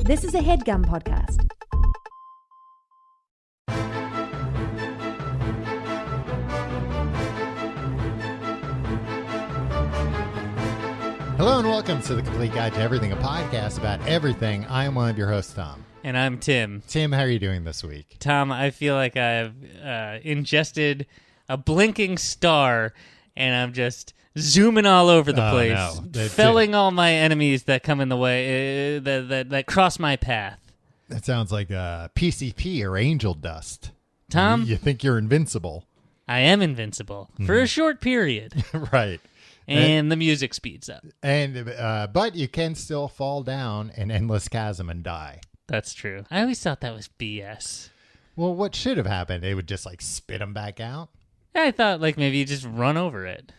This is a HeadGum podcast. Hello and welcome to The Complete Guide to Everything, a podcast about everything. I am one of your hosts, Tom. And I'm Tim. Tim, how are you doing this week? Tom, I feel like I've ingested a blinking star, and I'm just zooming all over the place, felling all my enemies that come in the way, that cross my path. That sounds like PCP or angel dust. Tom? You think you're invincible. I am invincible for a short period. Right. And the music speeds up. But you can still fall down an endless chasm and die. That's true. I always thought that was BS. Well, what should have happened? They would just spit them back out? I thought maybe you just run over it.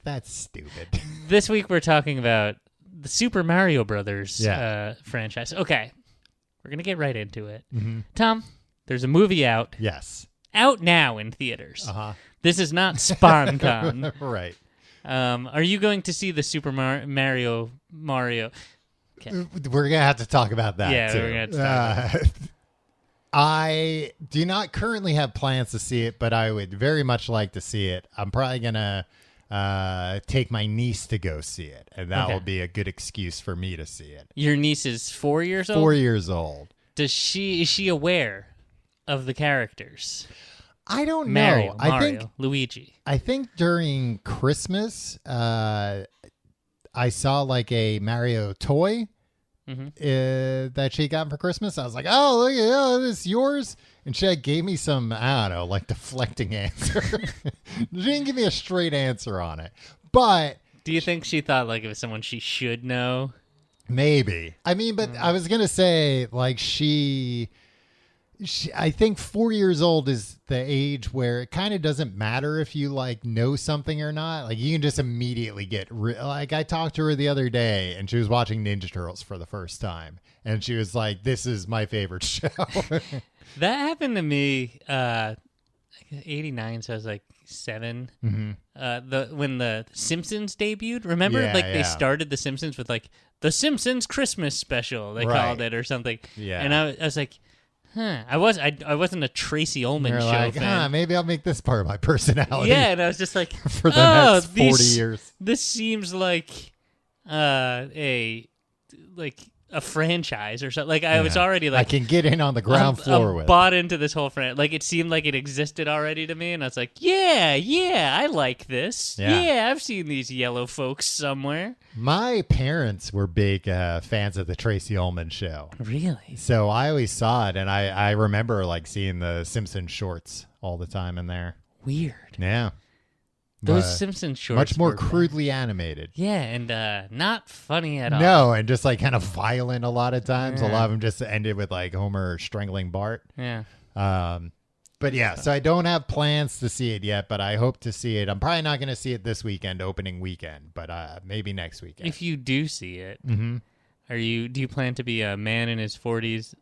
That's stupid. This week we're talking about the Super Mario Brothers franchise. Okay, we're going to get right into it. Mm-hmm. Tom, there's a movie out. Yes. Out now in theaters. Uh-huh. This is not SpawnCon. Right. Are you going to see the Super Mario? Okay. We're going to have to talk about that, yeah, too. we're going to talk about that. I do not currently have plans to see it, but I would very much like to see it. I'm probably going to take my niece to go see it, and that will be a good excuse for me to see it. Your niece is 4 years old? 4 years old. Is she aware of the characters? I don't know. Mario, Luigi. I think during Christmas, I saw a Mario toy that she got for Christmas. I was like, "Oh, look at this is yours," and she gave me some, I don't know, deflecting answer. She didn't give me a straight answer on it, but do you think she thought it was someone she should know? Maybe. I mean, but I was gonna say she I think 4 years old is the age where it kind of doesn't matter if you know something or not. You can just immediately get I talked to her the other day and she was watching Ninja Turtles for the first time and she was like, "This is my favorite show." That happened to me 89, so I was 7. Mm-hmm. When the Simpsons debuted, remember? They started the Simpsons with the Simpsons Christmas special, they called it, or something. Yeah. And I was like, I wasn't a Tracy Ullman show fan. Maybe I'll make this part of my personality. Yeah, and I was just like, for the next 40 years. This seems like a franchise or something. I was already I can get in on the ground floor with. Bought into this whole franchise. It seemed like it existed already to me, and I was like, yeah, I like this. Yeah, I've seen these yellow folks somewhere. My parents were big fans of the Tracy Ullman show. Really? So I always saw it, and I remember seeing the Simpsons shorts all the time in there. Weird. Yeah. Those Simpsons shorts much more were crudely animated. Yeah, and not funny at all. No, and just kind of violent a lot of times. Yeah. A lot of them just ended with Homer strangling Bart. Yeah. But yeah, so I don't have plans to see it yet, but I hope to see it. I'm probably not going to see it this weekend, opening weekend, but maybe next weekend. If you do see it, mm-hmm. do you plan to be a man in his 40s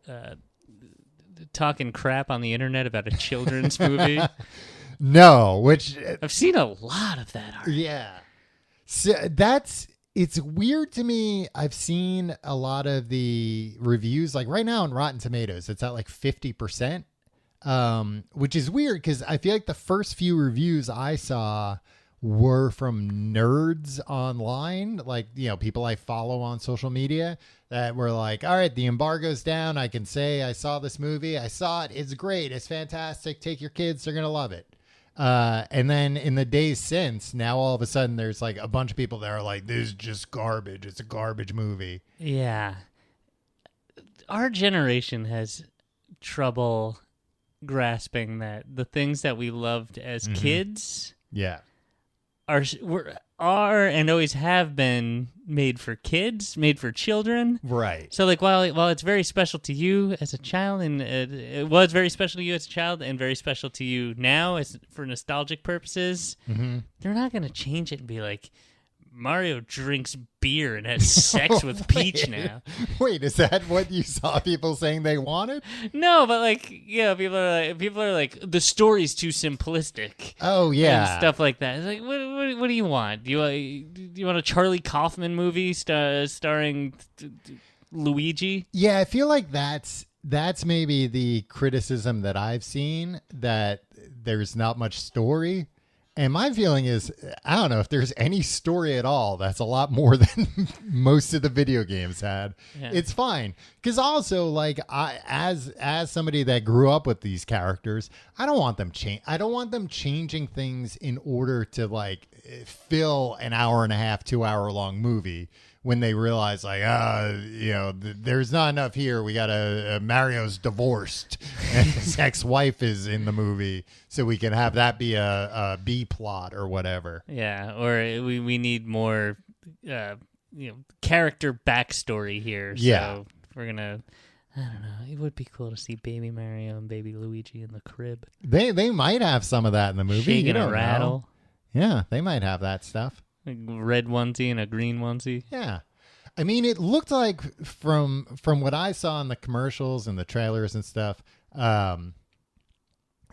talking crap on the internet about a children's movie? No, which I've seen a lot of that already. Yeah. So it's weird to me. I've seen a lot of the reviews, right now on Rotten Tomatoes, it's at 50%, which is weird because I feel like the first few reviews I saw were from nerds online, people I follow on social media that were all right, the embargo's down. I can say I saw this movie. I saw it. It's great. It's fantastic. Take your kids. They're going to love it. And then in the days since, now all of a sudden there's a bunch of people that are like, this is just garbage. It's a garbage movie. Yeah. Our generation has trouble grasping that the things that we loved as kids are and always have been made for kids, made for children. Right. So while it's very special to you as a child, and it was very special to you as a child and very special to you now for nostalgic purposes, they're not going to change it and be like, Mario drinks beer and has sex with Peach now. Wait, is that what you saw people saying they wanted? No, but people are like the story's too simplistic. Oh yeah, and stuff like that. It's like, what do you want? Do you want a Charlie Kaufman movie starring Luigi. Yeah, I feel like that's maybe the criticism that I've seen, that there's not much story. And my feeling is, I don't know if there's any story at all. That's a lot more than most of the video games had. Yeah. It's fine. Because also, like, as somebody that grew up with these characters, I don't want them changing things in order to, like, fill an hour and a half, 2 hour long movie. When they realize, like, there's not enough here. We got Mario's divorced and his ex-wife is in the movie, so we can have that be a B plot or whatever. Yeah, or we need more, character backstory here. So Yeah. we're gonna. I don't know. It would be cool to see Baby Mario and Baby Luigi in the crib. They might have some of that in the movie. Shaking You don't a rattle. know. Yeah, they might have that stuff. A red onesie and a green onesie. Yeah. I mean, it looked like from what I saw in the commercials and the trailers and stuff,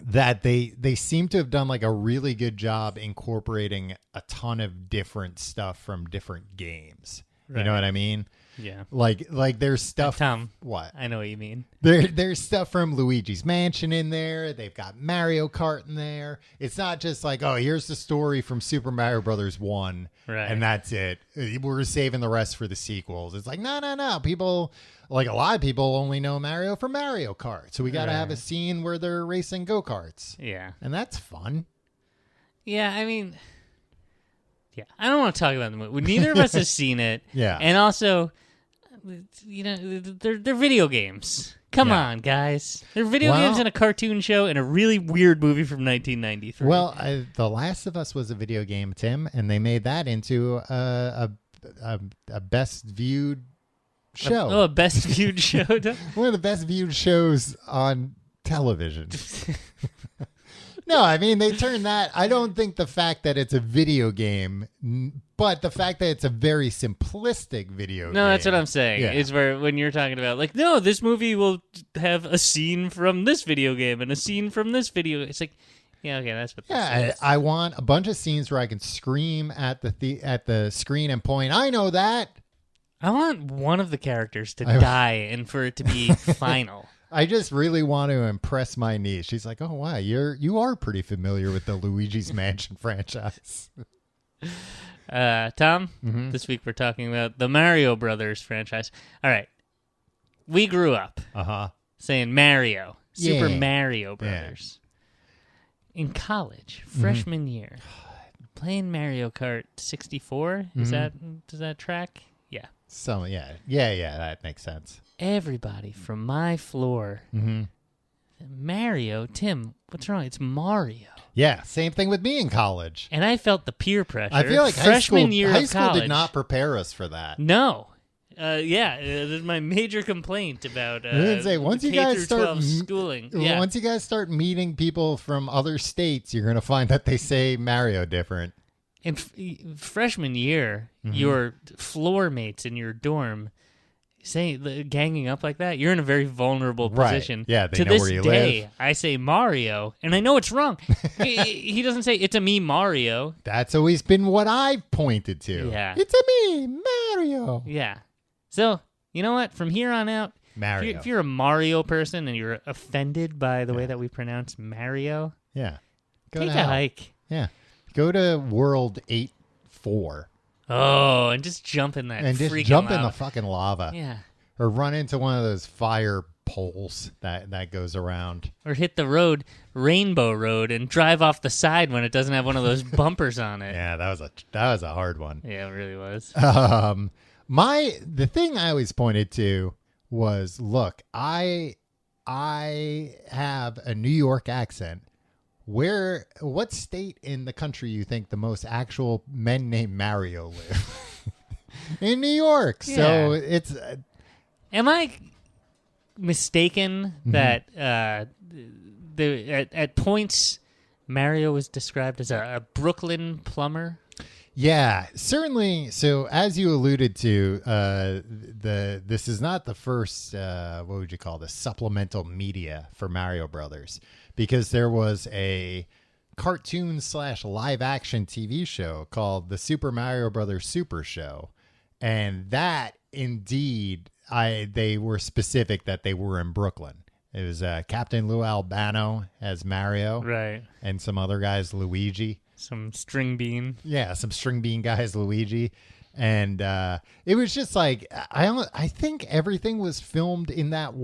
that they seem to have done like a really good job incorporating a ton of different stuff from different games. Right. You know what I mean? Yeah. Like there's stuff. Tom, What? I know what you mean. There's stuff from Luigi's Mansion in there. They've got Mario Kart in there. It's not just like, oh, here's the story from Super Mario Brothers 1, Right. and that's it. We're saving the rest for the sequels. It's like, no. People, like a lot of people, only know Mario from Mario Kart. So we got to have a scene where they're racing go-karts. Yeah. And that's fun. Yeah, I mean, yeah, I don't want to talk about the movie. Neither of us has seen it. Yeah. And also, they're video games. Come Yeah. on, guys. They're video Well- games and a cartoon show and a really weird movie from 1993. Well, The Last of Us was a video game, Tim, and they made that into a best viewed show. a best viewed show. One of the best viewed shows on television. No, I mean, they turned that. I don't think the fact that it's a video game, but the fact that it's a very simplistic video game. No, that's what I'm saying. Yeah. Is where when you're talking about like, no, this movie will have a scene from this video game and a scene from this video. It's like, yeah, okay, that's what. Yeah, This is. I want a bunch of scenes where I can scream at the screen and point, I know that. I want one of the characters to die and for it to be final. I just really want to impress my niece. She's like, "Oh wow, you are pretty familiar with the Luigi's Mansion franchise." Tom, this week we're talking about the Mario Brothers franchise. All right, we grew up saying Mario, Super Yeah. Mario Brothers. In college, freshman year, playing Mario Kart 64. Does that track? Yeah. So yeah, that makes sense. Everybody from my floor. Mario, Tim, what's wrong? It's Mario. Yeah, same thing with me in college. And I felt the peer pressure. I feel like freshman year high of school college did not prepare us for that. No. That's my major complaint about I didn't say, once you K guys through start 12 schooling. Yeah. Once you guys start meeting people from other states, you're gonna find that they say Mario different. In freshman year, your floor mates in your dorm ganging up like that, you're in a very vulnerable Right. position. Yeah, they to know this where you day, live. I say Mario, and I know it's wrong. he doesn't say it's a me Mario. That's always been what I've pointed to. Yeah. It's a me, Mario. Yeah. So you know what? From here on out, Mario. if you're a Mario person and you're offended by the way that we pronounce Mario, Yeah. Go take to a hell. hike. Yeah. Go to World 8-4 Oh, and just jump in that and just freaking jump in lava. the fucking lava. Yeah. Or run into one of those fire poles that goes around. Or hit the road, Rainbow Road, and drive off the side when it doesn't have one of those bumpers on it. Yeah, that was a hard one. Yeah, it really was. The thing I always pointed to was, look, I have a New York accent. What state in the country you think the most actual men named Mario live? In New York. So it's Am I mistaken that at points Mario was described as a Brooklyn plumber? yeah, certainly. So as you alluded to, this is not the first what would you call this, supplemental media for Mario Brothers, because there was a cartoon / live action TV show called the Super Mario Brothers Super Show, and that indeed they were specific that they were in Brooklyn. It was Captain Lou Albano as Mario, Right. and some other guys, Luigi. Some string bean. Yeah, some string bean guys, Luigi. And it was just like I think everything was filmed on that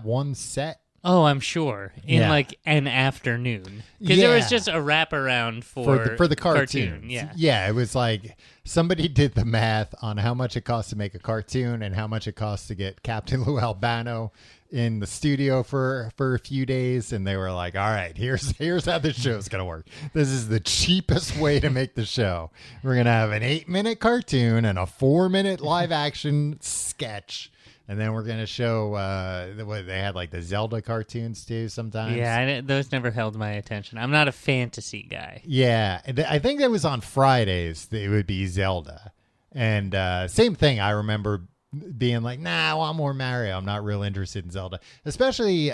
one set. Oh, I'm sure. In Yeah. like an afternoon. Because there was Yeah. just a wraparound for the cartoon. Yeah. It was like somebody did the math on how much it costs to make a cartoon and how much it costs to get Captain Lou Albano in the studio for a few days, and they were like, all right, here's how this show's gonna work. This is the cheapest way to make the show. We're gonna have an 8-minute cartoon and a 4-minute live action sketch. And then we're gonna show what they had, like the Zelda cartoons too. Sometimes, Yeah, those never held my attention. I'm not a fantasy guy. yeah. I think that was on Fridays. It would be Zelda, and same thing. I remember being like, "Nah, I want more Mario. I'm not real interested in Zelda, especially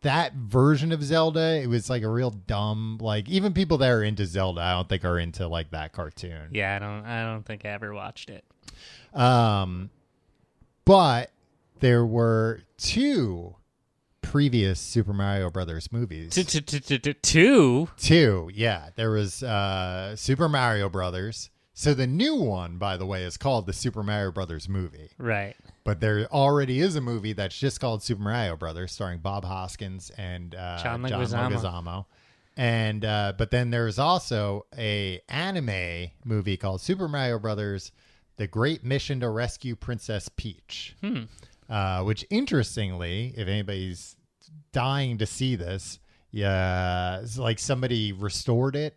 that version of Zelda." It was like a real dumb. Like even people that are into Zelda, I don't think are into like that cartoon. Yeah, I don't think I ever watched it. But there were 2 previous Super Mario Brothers movies. Two? 2, yeah. There was Super Mario Brothers. So the new one, by the way, is called the Super Mario Brothers movie. Right. But there already is a movie that's just called Super Mario Brothers, starring Bob Hoskins and John Leguizamo. And but then there's also a anime movie called Super Mario Brothers: The Great Mission to Rescue Princess Peach. Which, interestingly, if anybody's dying to see this, yeah, it's like somebody restored it,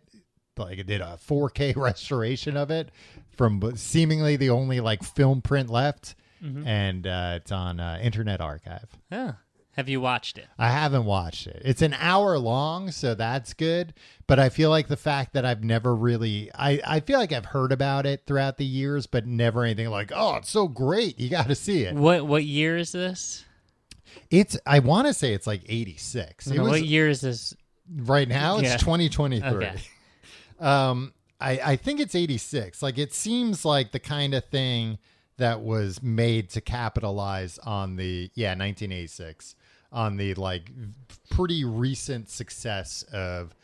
like it did a 4K restoration of it from seemingly the only like film print left, and it's on Internet Archive. Oh. Have you watched it? I haven't watched it. It's an hour long, so that's good. But I feel like the fact that I've never really, I feel like I've heard about it throughout the years, but never anything like, oh, it's so great. You got to see it. What year is this? I want to say it's like 86. No, what year is this? Right now, it's Yeah. 2023. Okay. I think it's 86. Like, it seems like the kind of thing that was made to capitalize on 1986. On the like pretty recent success of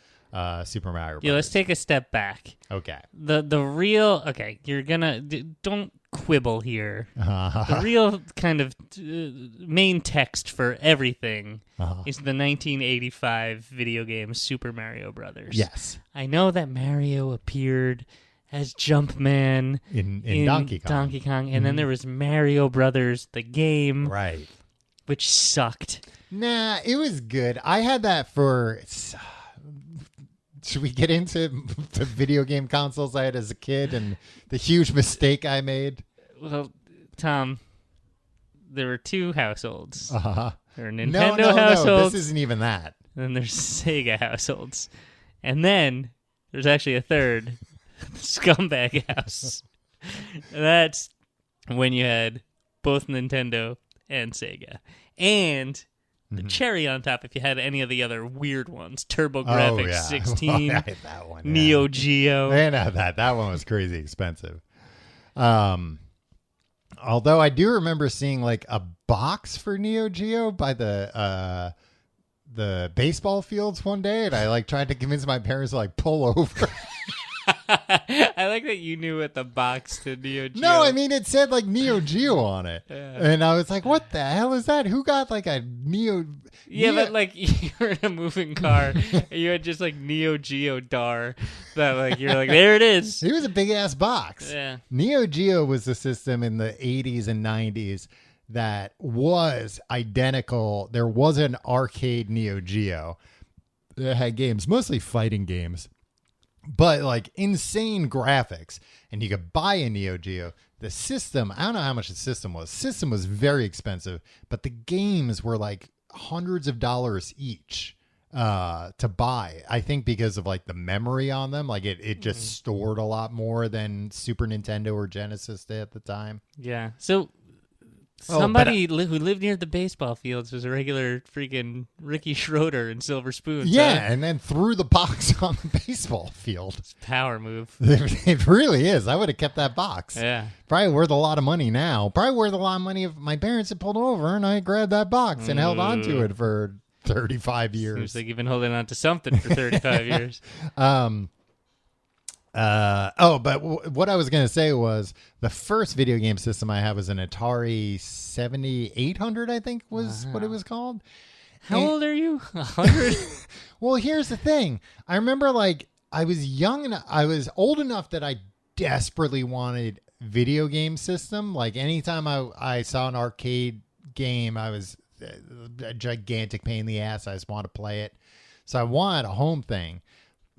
Super Mario Bros. Yeah, let's take a step back. Okay. The real you're gonna don't quibble here. The real kind of main text for everything is the 1985 video game Super Mario Brothers. Yes. I know that Mario appeared as Jumpman in Donkey Kong. and then there was Mario Brothers the game, Right. which sucked. Nah, it was good. I had that for. Should we get into the video game consoles I had as a kid and the huge mistake I made? Well, Tom, there were 2 households. There were No, Nintendo households. This isn't even that. Then there's Sega households. And then there's actually a third, Scumbag house. That's when you had both Nintendo and Sega. And the cherry on top, if you had any of the other weird ones, TurboGrafx 16, I had that one. Neo Geo. I didn't have that. That one was crazy expensive. Although I do remember seeing like a box for Neo Geo by the baseball fields one day, and I like tried to convince my parents to like pull over. I like that you knew what the box to Neo Geo. No, I mean it said like Neo Geo on it, Yeah. and I was like, "What the hell is that? Who got like a Neo?" Yeah, Neo- but like you were in a moving car, and you had just like Neo Geo DAR. That like you're like, there it is. it was a big ass box. Yeah. Neo Geo was the system in the 80s and 90s that was identical. There was an arcade Neo Geo that had games, mostly fighting games, but like insane graphics. And you could buy a Neo Geo. The system, I don't know how much the system was. System was very expensive, but the games were like hundreds of dollars each to buy. I think because of like the memory on them, like it just stored a lot more than Super Nintendo or Genesis did at the time. Yeah. So Somebody who lived near the baseball fields was a regular freaking Ricky Schroeder in Silver Spoons. Yeah, huh? and then threw the box on the baseball field. Power move. It really is. I would have kept that box. Yeah. Probably worth a lot of money now. Probably worth a lot of money if my parents had pulled over and I grabbed that box and held on to it for 35 years. Seems like you've been holding on to something for 35 years. What I was going to say was the first video game system I had was an Atari 7800, I think was what it was called. How old are you? 100? Well, here's the thing. I remember I was young and I was old enough that I desperately wanted video game system. Like anytime I saw an arcade game, I was a gigantic pain in the ass. I just want to play it. So I wanted a home thing.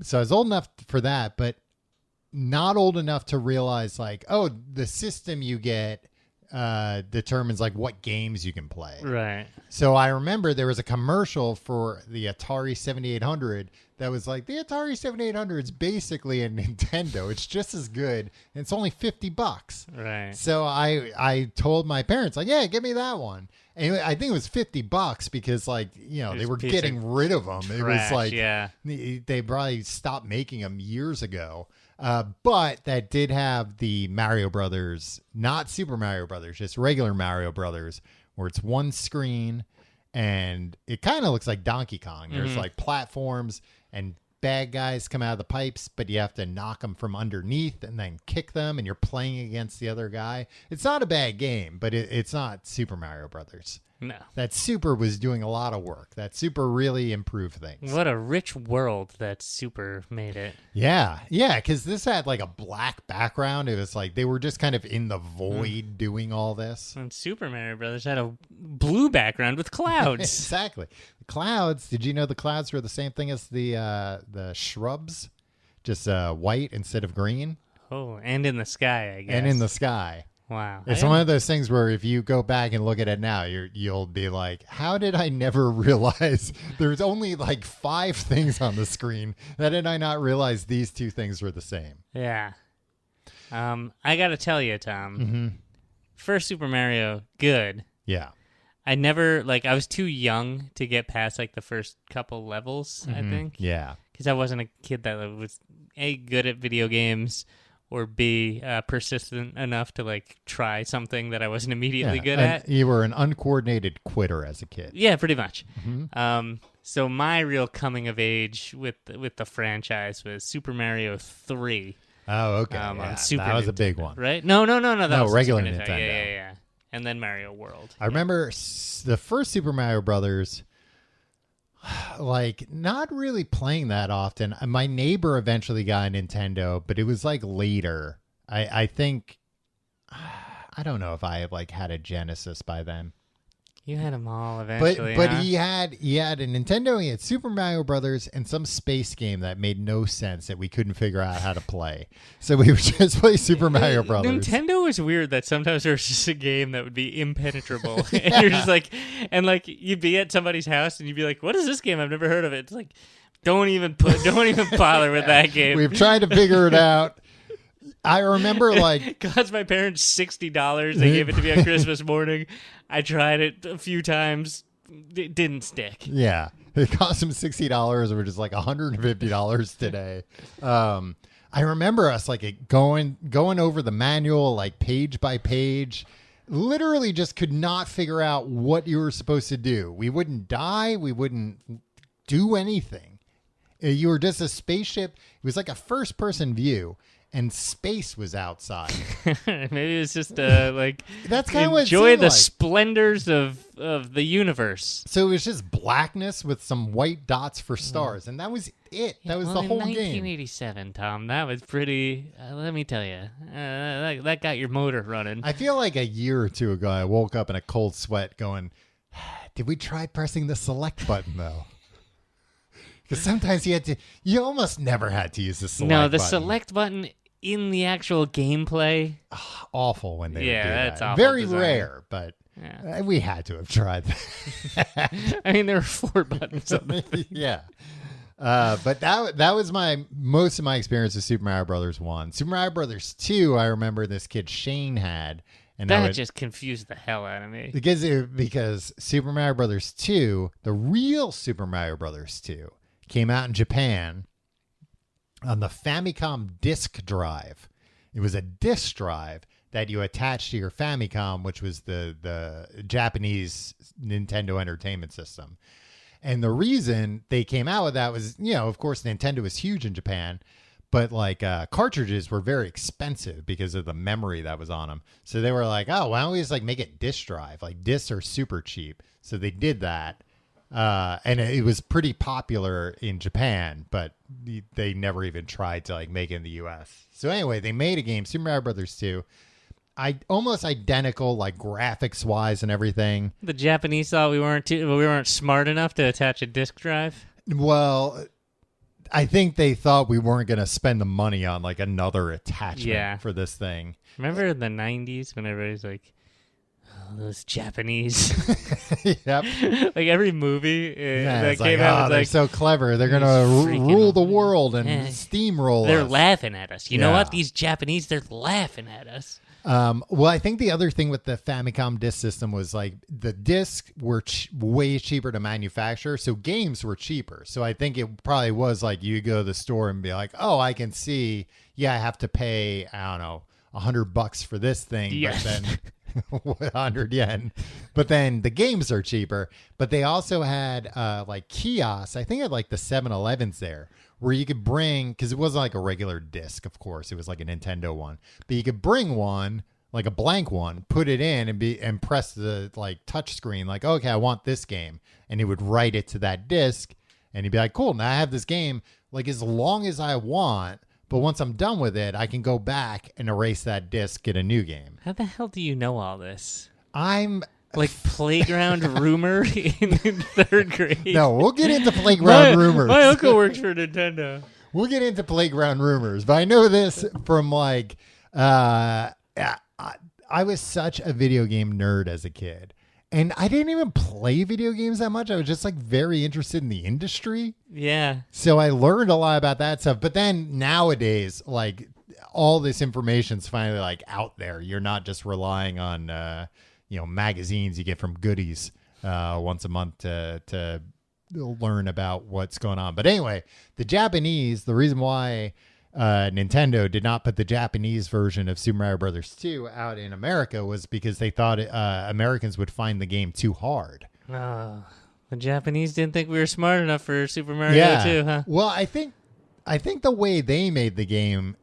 So I was old enough for that, but not old enough to realize the system you get determines what games you can play. Right. So I remember there was a commercial for the Atari 7800 that was the Atari 7800 is basically a Nintendo. It's just as good. And it's only $50. Right. So I told my parents yeah, give me that one. And I think it was $50 because they were getting rid of them. It was they probably stopped making them years ago. But that did have the Mario Brothers, not Super Mario Brothers, just regular Mario Brothers, where it's one screen and it kind of looks like Donkey Kong. There's platforms and bad guys come out of the pipes, but you have to knock them from underneath and then kick them, and you're playing against the other guy. It's not a bad game, but it's not Super Mario Brothers. No. That Super was doing a lot of work. That Super really improved things. What a rich world that Super made it. Yeah, because this had a black background. It was they were just kind of in the void doing all this. And Super Mario Brothers had a blue background with clouds. Exactly. The clouds, did you know the clouds were the same thing as the shrubs? Just white instead of green? Oh, and in the sky, I guess. And in the sky. Wow. It's one of those things where if you go back and look at it now, you'll be like, how did I never realize there's only 5 things on the screen? How did I not realize these 2 things were the same? Yeah. I got to tell you, Tom, first Super Mario, good. Yeah. I never, I was too young to get past, the first couple levels, I think. Yeah. Because I wasn't a kid that was, A, good at video games, or B, persistent enough to try something that I wasn't immediately good at. You were an uncoordinated quitter as a kid. Yeah, pretty much. So my real coming of age with the franchise was Super Mario 3. Oh, okay. On Super that was Nintendo, a big one, right? No. That was regular Super Nintendo. Yeah. And then Mario World. I remember the first Super Mario Brothers. Not really playing that often. My neighbor eventually got a Nintendo, but it was later. I think I don't know if I had a Genesis by then. You had them all eventually. But huh? he had a Nintendo. He had Super Mario Brothers and some space game that made no sense that we couldn't figure out how to play. So we would just play Super Mario Brothers. Nintendo was weird that sometimes there was just a game that would be impenetrable, and you're just you'd be at somebody's house and you'd be like, "What is this game? I've never heard of it." It's don't even bother with that game. We've tried to figure it out. I remember cost my parents $60. They gave it to me on Christmas morning. I tried it a few times. It didn't stick. Yeah. It cost them $60, which is $150 today. I remember us going over the manual page by page. Literally just could not figure out what you were supposed to do. We wouldn't die. We wouldn't do anything. You were just a spaceship. It was a first person view. And space was outside. Maybe it was just that's kind of what it enjoy seemed the like. Splendors of the universe. So it was just blackness with some white dots for stars, and that was it. That was the whole game. 1987, Tom. That was pretty. Let me tell you, that got your motor running. I feel like a year or 2 ago, I woke up in a cold sweat, going, "Did we try pressing the select button though?" Because sometimes you almost never had to use the select button. No, the select button in the actual gameplay. Awful when they would do that's that. awful Very design. Rare, but we had to have tried that. I mean, there were 4 buttons on the thing. Yeah. But that was most of my experience with Super Mario Brothers 1. Super Mario Brothers 2, I remember this kid Shane had, And that just confused the hell out of me. Because Super Mario Brothers 2, the real Super Mario Brothers 2, came out in Japan on the Famicom disk drive. It was a disk drive that you attached to your Famicom, which was the Japanese Nintendo Entertainment System. And the reason they came out with that was, of course, Nintendo was huge in Japan, but like cartridges were very expensive because of the memory that was on them. So they were like, oh, why don't we just like make it disk drive? Like discs are super cheap. So they did that. And it was pretty popular in Japan, but they never even tried to like make it in the US. So anyway, they made a game, Super Mario Brothers 2. Almost identical, like graphics wise and everything. The Japanese thought we weren't smart enough to attach a disk drive. Well, I think they thought we weren't going to spend the money on like another attachment for this thing. Remember in the 90s when everybody's like, oh, those Japanese. Yep. Like every movie that came out was they're like, so clever. They're going to rule the world and steamroll They're us. laughing at us. You know what? These Japanese, they're laughing at us. Well, I think the other thing with the Famicom disk system was like the discs were way cheaper to manufacture, so games were cheaper. So I think it probably was like you go to the store and be like, "Oh, I can see. Yeah, I have to pay. I don't know, $100 for this thing, but then 100 yen. But then the games are cheaper. But they also had like kiosks. I think at like the 7-Elevens there, where you could bring, because it wasn't like a regular disc, of course, it was like a Nintendo one, but you could bring one, like a blank one, put it in and press the like touch screen, like, okay, I want this game, and it would write it to that disc, and you'd be like, cool, now I have this game like as long as I want, but once I'm done with it, I can go back and erase that disc, get a new game. How the hell do you know all this? I'm like playground rumor in third grade. No, we'll get into playground rumors. My uncle works for Nintendo. We'll get into playground rumors, but I know this from like, I was such a video game nerd as a kid, and I didn't even play video games that much. I was just like very interested in the industry. Yeah. So I learned a lot about that stuff. But then nowadays, like all this information's finally like out there. You're not just relying on, magazines you get from Goodies once a month to learn about what's going on. But anyway, the reason why Nintendo did not put the Japanese version of Super Mario Brothers 2 out in America was because they thought Americans would find the game too hard. The Japanese didn't think we were smart enough for Super Mario 2, huh? Well, I think the way they made the game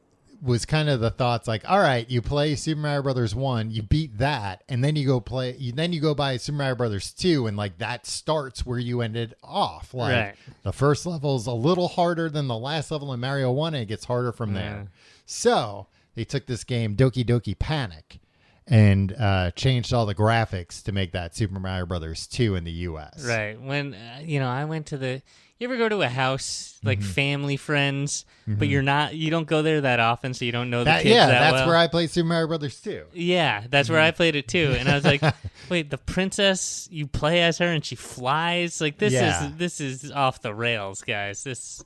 was kind of the thoughts like, all right, you play Super Mario Brothers 1, you beat that, and then you go buy Super Mario Brothers 2, and like that starts where you ended off. Like the first level is a little harder than the last level in Mario 1, and it gets harder from there. So they took this game, Doki Doki Panic, and changed all the graphics to make that Super Mario Brothers 2 in the U.S. Right. When, I went to you ever go to a house, like family, friends, but you don't go there that often, so you don't know the kids that well? That's where I played Super Mario Brothers 2. Yeah, that's where I played it too. And I was like, wait, the princess, you play as her and she flies? Like, this is off the rails, guys. This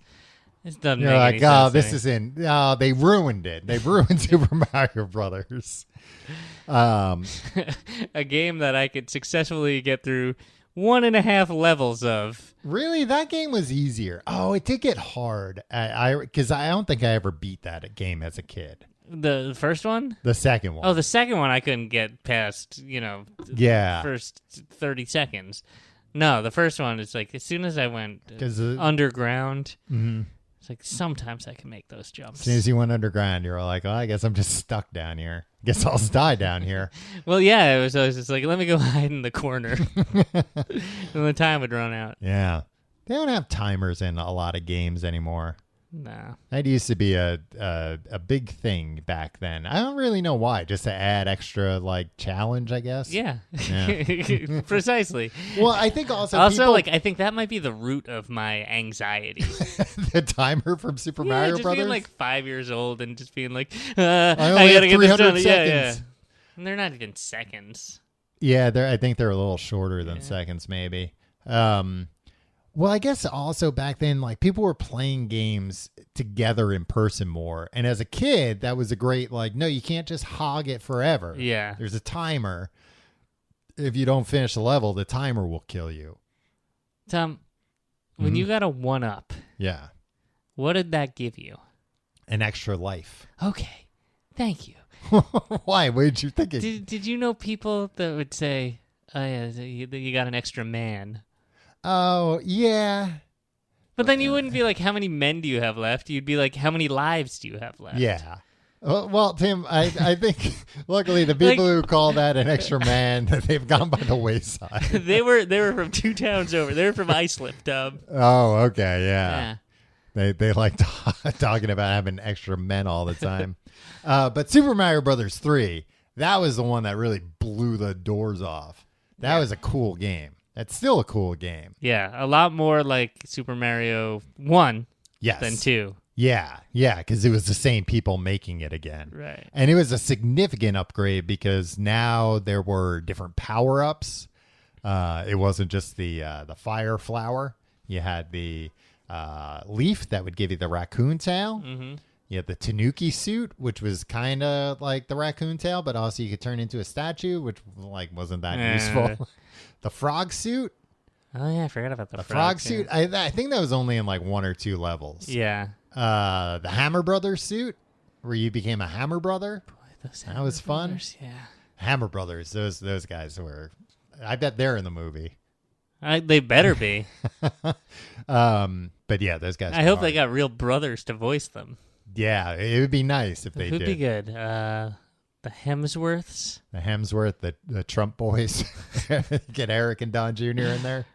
doesn't make any sense. They ruined it. They ruined Super Mario Brothers. A game that I could successfully get through 1.5 levels of. Really? That game was easier. Oh, it did get hard. Because I don't think I ever beat that game as a kid. The first one? The second one. Oh, the second one I couldn't get past, first 30 seconds. No, the first one is like, as soon as I went underground, it's like, sometimes I can make those jumps. As soon as you went underground, you were like, I guess I'm just stuck down here. Guess I'll die down here. Well, yeah, it was always just like, let me go hide in the corner. And the time would run out. Yeah. They don't have timers in a lot of games anymore. No. That used to be a big thing back then. I don't really know why. Just to add extra, like, challenge, I guess. Yeah. Precisely. Well, I think also I think that might be the root of my anxiety. The timer from Super Mario just Brothers? being like 5 years old and just being like, I only have 300 seconds. Yeah. And they're not even seconds. Yeah, I think they're a little shorter than seconds, maybe. Well, I guess also back then, like people were playing games together in person more. And as a kid, that was a great, like, no, you can't just hog it forever. Yeah. There's a timer. If you don't finish the level, the timer will kill you. Tom, when you got a 1-up, Yeah. what did that give you? An extra life. Okay. Thank you. Why? What did you think? Did you know people that would say, oh, yeah, you got an extra man? Oh, yeah. But then you wouldn't be like, how many men do you have left? You'd be like, how many lives do you have left? Yeah. Well, Tim, I think luckily the people who call that an extra man, they've gone by the wayside. they were from 2 towns over. They were from Islip, Tom. Oh, okay, yeah. They like talking about having extra men all the time. But Super Mario Brothers 3, that was the one that really blew the doors off. That was a cool game. That's still a cool game. Yeah, a lot more like Super Mario 1 than 2. Yeah, because it was the same people making it again. Right. And it was a significant upgrade because now there were different power-ups. It wasn't just the fire flower. You had the leaf that would give you the raccoon tail. Mm-hmm. You had the Tanuki suit, which was kind of like the raccoon tail, but also you could turn into a statue, which like wasn't that useful. The frog suit. Oh, yeah, I forgot about the frog suit. I think that was only in like 1 or 2 levels. Yeah. The Hammer Brothers suit, where you became a Hammer Brother. Boy, that was fun. Brothers, yeah. Hammer Brothers, those guys were. I bet they're in the movie. They better be. But yeah, those guys. I hope they got real brothers to voice them. Yeah, it would be nice if they did. It would be good. The Hemsworths. The Hemsworth, the Trump boys. Get Eric and Don Jr. in there.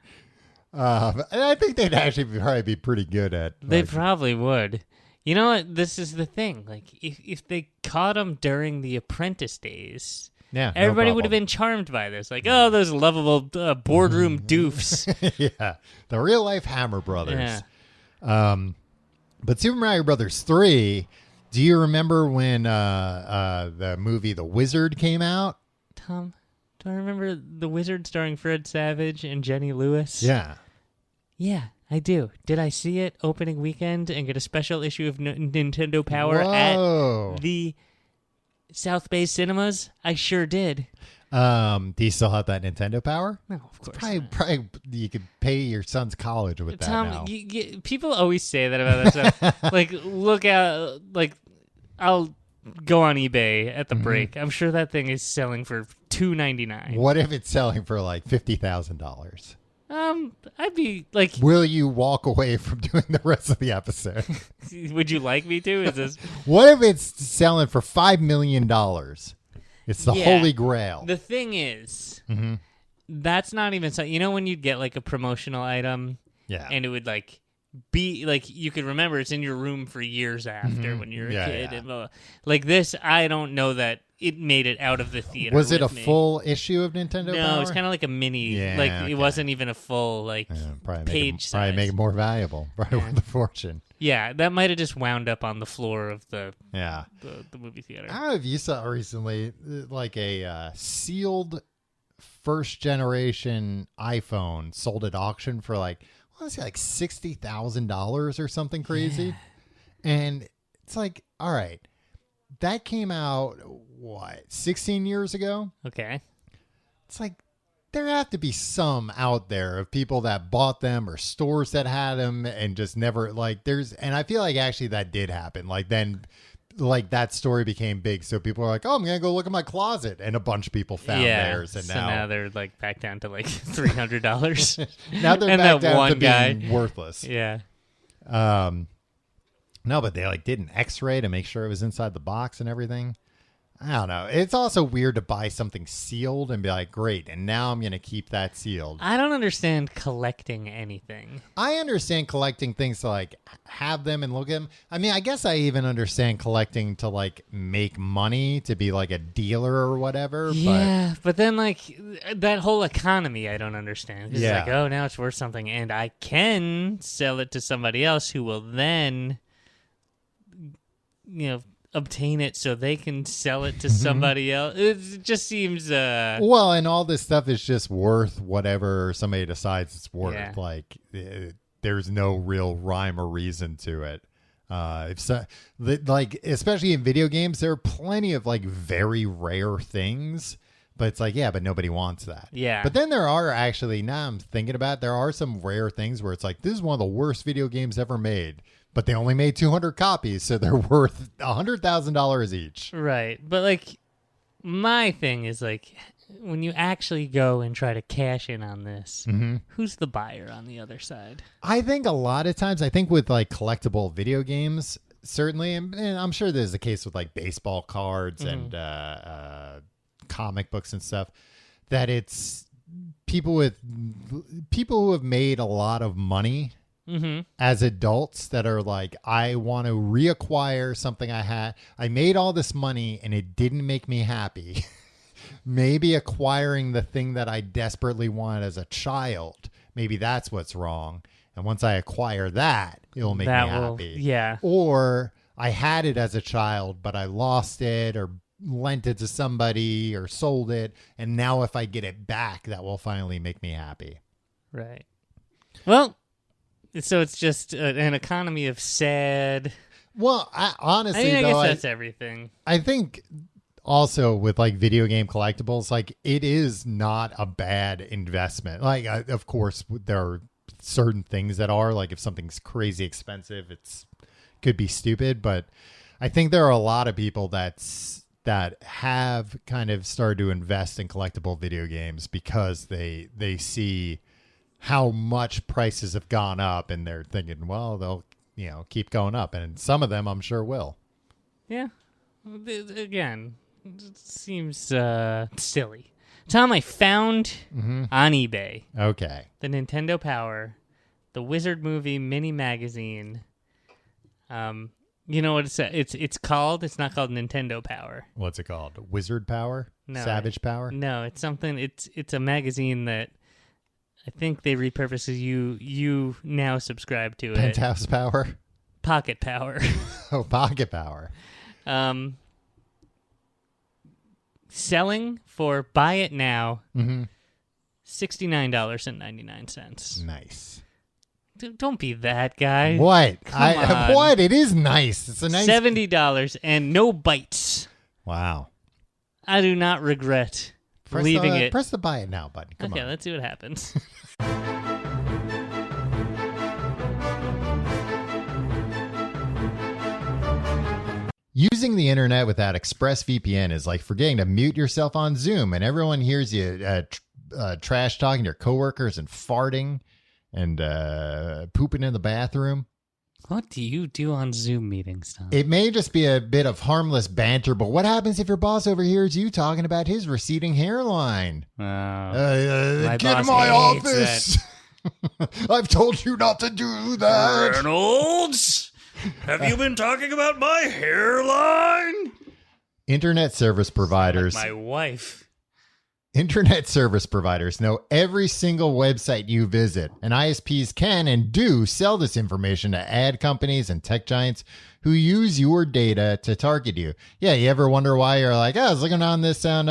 And I think they'd actually probably be pretty good at. They probably would. You know what? This is the thing. Like, if they caught them during the Apprentice days, everybody would have been charmed by this. Like, oh, those lovable boardroom doofs. Yeah, the real life Hammer Brothers. Yeah. But Super Mario Brothers 3. Do you remember when the movie The Wizard came out? Tom, do I remember The Wizard starring Fred Savage and Jenny Lewis? Yeah. Yeah, I do. Did I see it opening weekend and get a special issue of Nintendo Power at the South Bay Cinemas? I sure did. Do you still have that Nintendo Power? No, of course. Probably you could pay your son's college with that now. People always say that about that stuff. Like, look out, like, I'll go on eBay at the break. I'm sure that thing is selling for $2.99. What if it's selling for like $50,000? I'd be like, will you walk away from doing the rest of the episode? Would you like me to? Is this? What if it's selling for $5 million? It's the Holy Grail. The thing is, that's not even so. You know when you'd get like a promotional item, and it would like be like you could remember it's in your room for years after when you're a kid. And, like this, I don't know that it made it out of the theater. Was it a full issue of Nintendo Power? No, it's kind of like a mini. It wasn't even a full page size. Probably make it more valuable. Probably worth a fortune. Yeah, that might have just wound up on the floor of the movie theater. I don't know if you saw recently like a sealed first generation iPhone sold at auction for like $60,000 or something crazy. Yeah. And it's like, all right, that came out 16 years ago? Okay. It's like there have to be some out there of people that bought them or stores that had them and just never and I feel like actually that did happen. Like then like that story became big. So people are like, oh, I'm going to go look at my closet. And a bunch of people found theirs. And now they're like back down to like $300. Now they're back down to being worthless. Yeah. No, but they like did an x-ray to make sure it was inside the box and everything. I don't know. It's also weird to buy something sealed and be like, great, and now I'm going to keep that sealed. I don't understand collecting anything. I understand collecting things to like have them and look at them. I mean, I guess I even understand collecting to like make money, to be like a dealer or whatever. Yeah, but then like that whole economy I don't understand. It's like, oh, now it's worth something and I can sell it to somebody else who will then, obtain it so they can sell it to somebody else. It just seems well, and all this stuff is just worth whatever somebody decides it's worth. Yeah. Like there's no real rhyme or reason to it. Like especially in video games, there are plenty of like very rare things, but it's like, yeah, but nobody wants that. Yeah. But then there are actually, now I'm thinking about it, there are some rare things where it's like, this is one of the worst video games ever made, but they only made 200 copies, so they're worth $100,000 each. right. But like my thing is like when you actually go and try to cash in on this, who's the buyer on the other side? I think a lot of times, I think with like collectible video games, certainly, and I'm sure there's the case with like baseball cards and comic books and stuff, that it's people who have made a lot of money as adults that are like, I want to reacquire something I had. I made all this money and it didn't make me happy. Maybe acquiring the thing that I desperately wanted as a child, maybe that's what's wrong. And once I acquire that, it'll make me happy. Yeah. Or I had it as a child, but I lost it or lent it to somebody or sold it. And now if I get it back, that will finally make me happy. Right. Well, so it's just an economy of sad. Well, honestly, I though, guess that's everything. I think also with like video game collectibles, like it is not a bad investment. Like, of course, there are certain things that are like, if something's crazy expensive, could be stupid. But I think there are a lot of people that have kind of started to invest in collectible video games because they see how much prices have gone up, and they're thinking, well, they'll keep going up, and some of them I'm sure will. Yeah. Again, it seems silly. Tom, I found on eBay Okay. the Nintendo Power, the Wizard Movie mini magazine. You know what it's called? It's not called Nintendo Power. What's it called? Wizard Power? No, Savage Power? No, it's something. It's a magazine that I think they repurpose. You now subscribe to it. Penthouse Power? Pocket Power. Oh, Pocket Power. Selling for buy it now. $69.99. Nice. Don't be that guy. What? Come on. What? It is nice. It's a nice $70 and no bites. Wow. I do not regret leaving it. Press the buy it now button. Come Okay, on. let's see what happens. Using the internet without ExpressVPN is like forgetting to mute yourself on Zoom, and everyone hears you trash talking to your coworkers and farting and pooping in the bathroom. What do you do on Zoom meetings, Tom? It may just be a bit of harmless banter, but what happens if your boss overhears you talking about his receding hairline? My Get in boss my hates office! I've told you not to do that. Reynolds, have you been talking about my hairline? Internet service providers. Like my wife. Internet service providers know every single website you visit, and ISPs can and do sell this information to ad companies and tech giants who use your data to target you. Yeah, you ever wonder why you're like, I was looking on this on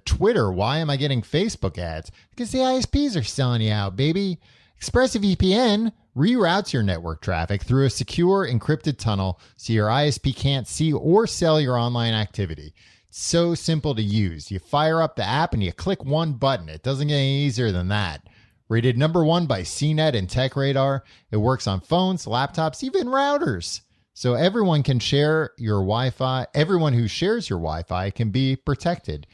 Twitter. Why am I getting Facebook ads? Because the ISPs are selling you out, baby. ExpressVPN reroutes your network traffic through a secure encrypted tunnel so your ISP can't see or sell your online activity. So simple to use. You fire up the app and you click one button. It doesn't get any easier than that. Rated #1 by CNET and TechRadar, it works on phones, laptops, even routers. So everyone can share your Wi-Fi. Everyone who shares your Wi-Fi can be protected.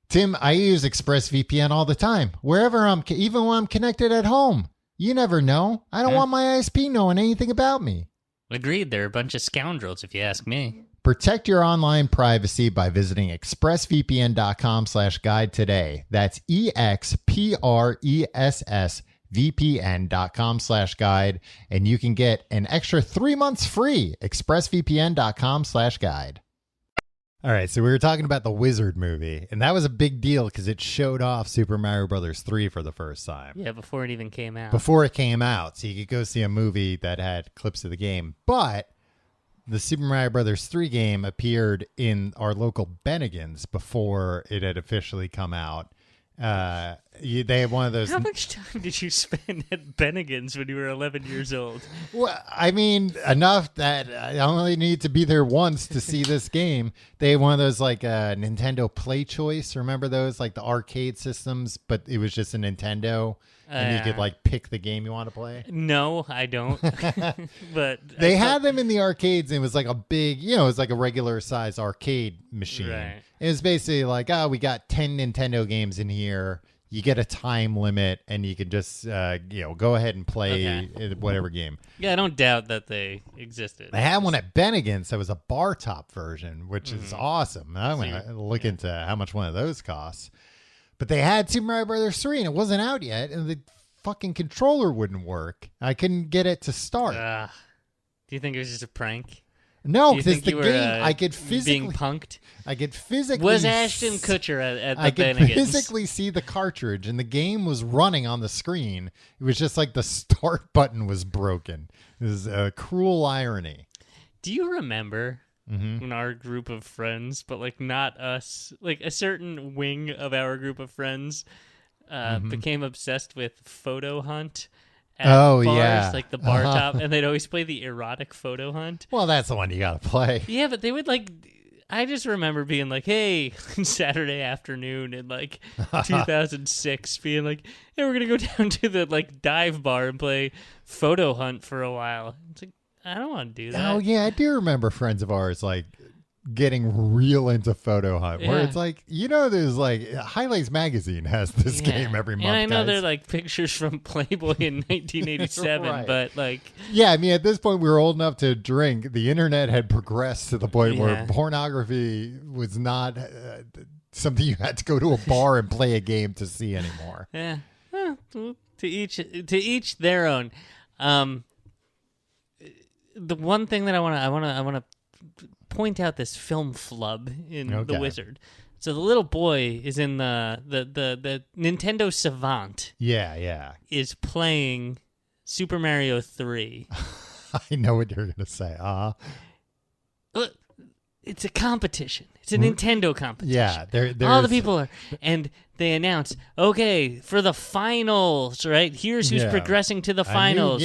Tim, I use ExpressVPN all the time. Wherever even when I'm connected at home. You never know. I don't want my ISP knowing anything about me. Agreed. They're a bunch of scoundrels, if you ask me. Protect your online privacy by visiting expressvpn.com/guide today. That's expressvpn.com/guide. And you can get an extra 3 months free. expressvpn.com/guide. All right, so we were talking about the Wizard movie, and that was a big deal because it showed off Super Mario Brothers 3 for the first time. Yeah, before it even came out. Before it came out, so you could go see a movie that had clips of the game. But the Super Mario Brothers 3 game appeared in our local Bennigan's before it had officially come out. They had one of those. How much time did you spend at Bennigan's when you were 11 years old? Well, I mean, enough that I only need to be there once to see this game. They had one of those like Nintendo Play Choice. Remember those, like the arcade systems, but it was just a Nintendo, and you could like pick the game you want to play. No, I don't. But they had them in the arcades, and it was like a big, it was like a regular size arcade machine. Right. It was basically like, we got 10 Nintendo games in here. You get a time limit, and you can just, go ahead and play whatever game. Yeah, I don't doubt that they existed. They had one at Bennigan's that was a bar top version, which is awesome. I'm going to look into how much one of those costs. But they had Super Mario Brothers 3, and it wasn't out yet, and the fucking controller wouldn't work. I couldn't get it to start. Do you think it was just a prank? No, because the game, I could physically being punked. I could physically was Ashton Kutcher at the I could Bennigan's. physically see the cartridge, and the game was running on the screen. It was just like the start button was broken. It was a cruel irony. Do you remember when our group of friends, but like not us, like a certain wing of our group of friends, became obsessed with Photo Hunt? At bars, like the bar top, and they'd always play the erotic Photo Hunt. Well, that's the one you gotta play. Yeah, but they would like. I just remember being like, "Hey, Saturday afternoon in like 2006, being like, hey, we're gonna go down to the like dive bar and play Photo Hunt for a while." It's like I don't want to do that. Oh yeah, I do remember friends of ours like getting real into Photo Hunt, where it's like, there's like Highlights Magazine has this game every month. And I know guys. they're like pictures from Playboy in 1987, Right. but like, yeah, I mean, at this point we were old enough to drink. The internet had progressed to the point where pornography was not something you had to go to a bar and play a game to see anymore. Yeah, to each their own. The one thing that I want to point out this film flub in The Wizard. So the little boy is in the Nintendo Savant. Yeah. Is playing Super Mario 3. I know what you're gonna say. It's a competition. It's a Nintendo competition. Yeah, there's all the people are, and they announce, okay, for the finals, right? Here's who's progressing to the finals.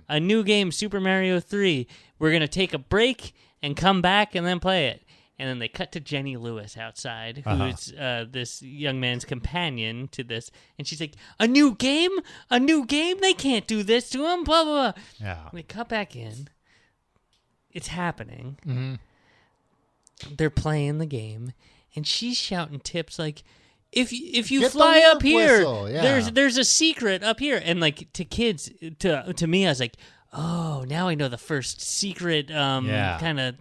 A new game, Super Mario 3. We're gonna take a break and come back and then play it. And then they cut to Jenny Lewis outside, who's this young man's companion to this. And she's like, a new game? A new game? They can't do this to him, blah, blah, blah. Yeah. We cut back in. It's happening. Mm-hmm. They're playing the game. And she's shouting tips like, if you Get fly the up here, whistle. Yeah. there's a secret up here. And like to kids, to me, I was like, oh, now I know the first secret kind of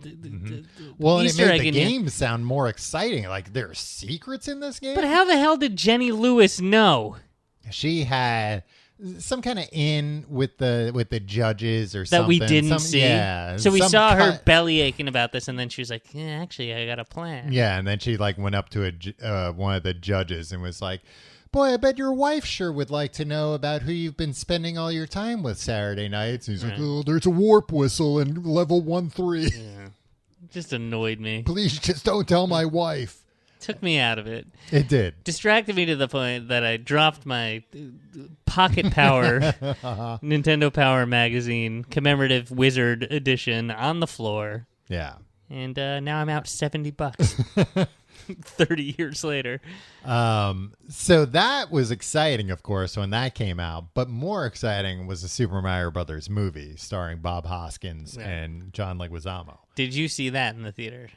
well, Easter and egg it made the in game here. sound more exciting. Like there are secrets in this game. But how the hell did Jenny Lewis know She had some kind of in with the judges or that something. we didn't see? Yeah. So we some saw her belly aching about this, and then she was like, "Yeah, actually, I got a plan." Yeah, and then she like went up to one of the judges and was like, "Boy, I bet your wife sure would like to know about who you've been spending all your time with Saturday nights." And he's like, "Oh, there's a warp whistle in level 1-3. Yeah. It just annoyed me. Please just don't tell my wife." Took me out of it. It did. Distracted me to the point that I dropped my Pocket Power Nintendo Power Magazine commemorative Wizard edition on the floor. Yeah. And now I'm out $70. 30 years later. So that was exciting, of course, when that came out. But more exciting was the Super Mario Brothers movie starring Bob Hoskins and John Leguizamo. Did you see that in the theater?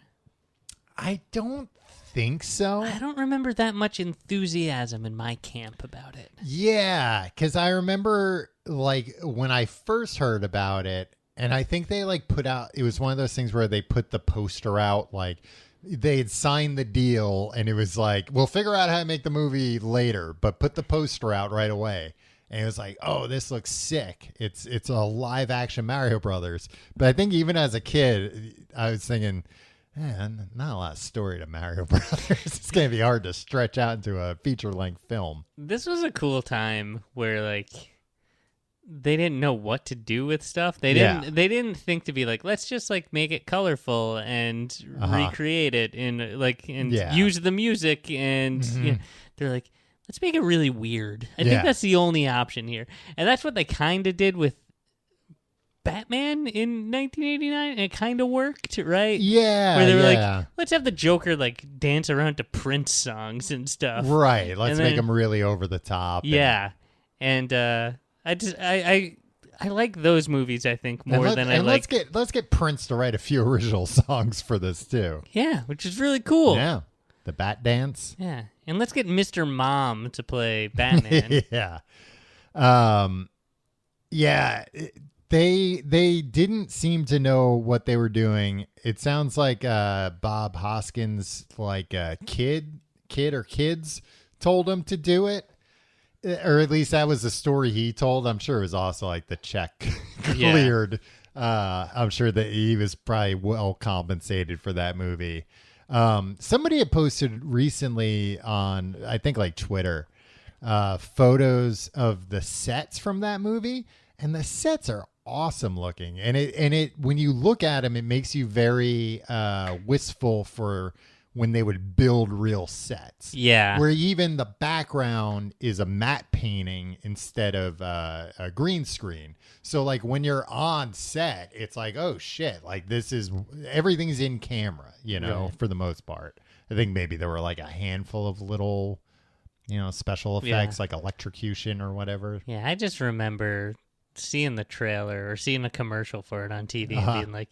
I don't think so. I don't remember that much enthusiasm in my camp about it. Yeah, because I remember like when I first heard about it, and I think they like put out, it was one of those things where they put the poster out, like they had signed the deal and it was like, we'll figure out how to make the movie later, but put the poster out right away. And it was like, oh, this looks sick. It's a live action Mario Brothers. But I think even as a kid, I was thinking, man, not a lot of story to Mario Brothers. It's going to be hard to stretch out into a feature-length film. This was a cool time where, like, they didn't know what to do with stuff. They Yeah. didn't think to be like, let's just like make it colorful and recreate it in like and Yeah. use the music and you know, they're like, let's make it really weird. I Yeah. think that's the only option here. And that's what they kind of did with Batman in 1989 and it kind of worked, right? Yeah. Where they were yeah. like, let's have the Joker like dance around to Prince songs and stuff. Right. Let's And make then- them really over the top. Yeah. And I like those movies I think more than I like let's get Prince to write a few original songs for this too. yeah, which is really cool. Yeah. The Bat Dance. Yeah. And let's get Mr. Mom to play Batman. Yeah. Yeah. They didn't seem to know what they were doing. It sounds like Bob Hoskins, like kid or kids, told him to do it, or at least that was the story he told. I'm sure it was also like the check cleared. I'm sure that he was probably well compensated for that movie. Somebody had posted recently on, I think, like Twitter, photos of the sets from that movie, and the sets are awesome looking. And it when you look at them, it makes you very wistful for when they would build real sets. Yeah. Where even the background is a matte painting instead of a green screen. So like when you're on set, it's like, oh shit, like everything's in camera, you know, Right. for the most part. I think maybe there were like a handful of little, special effects like electrocution or whatever. Yeah, I just remember seeing the trailer or seeing a commercial for it on TV and being like,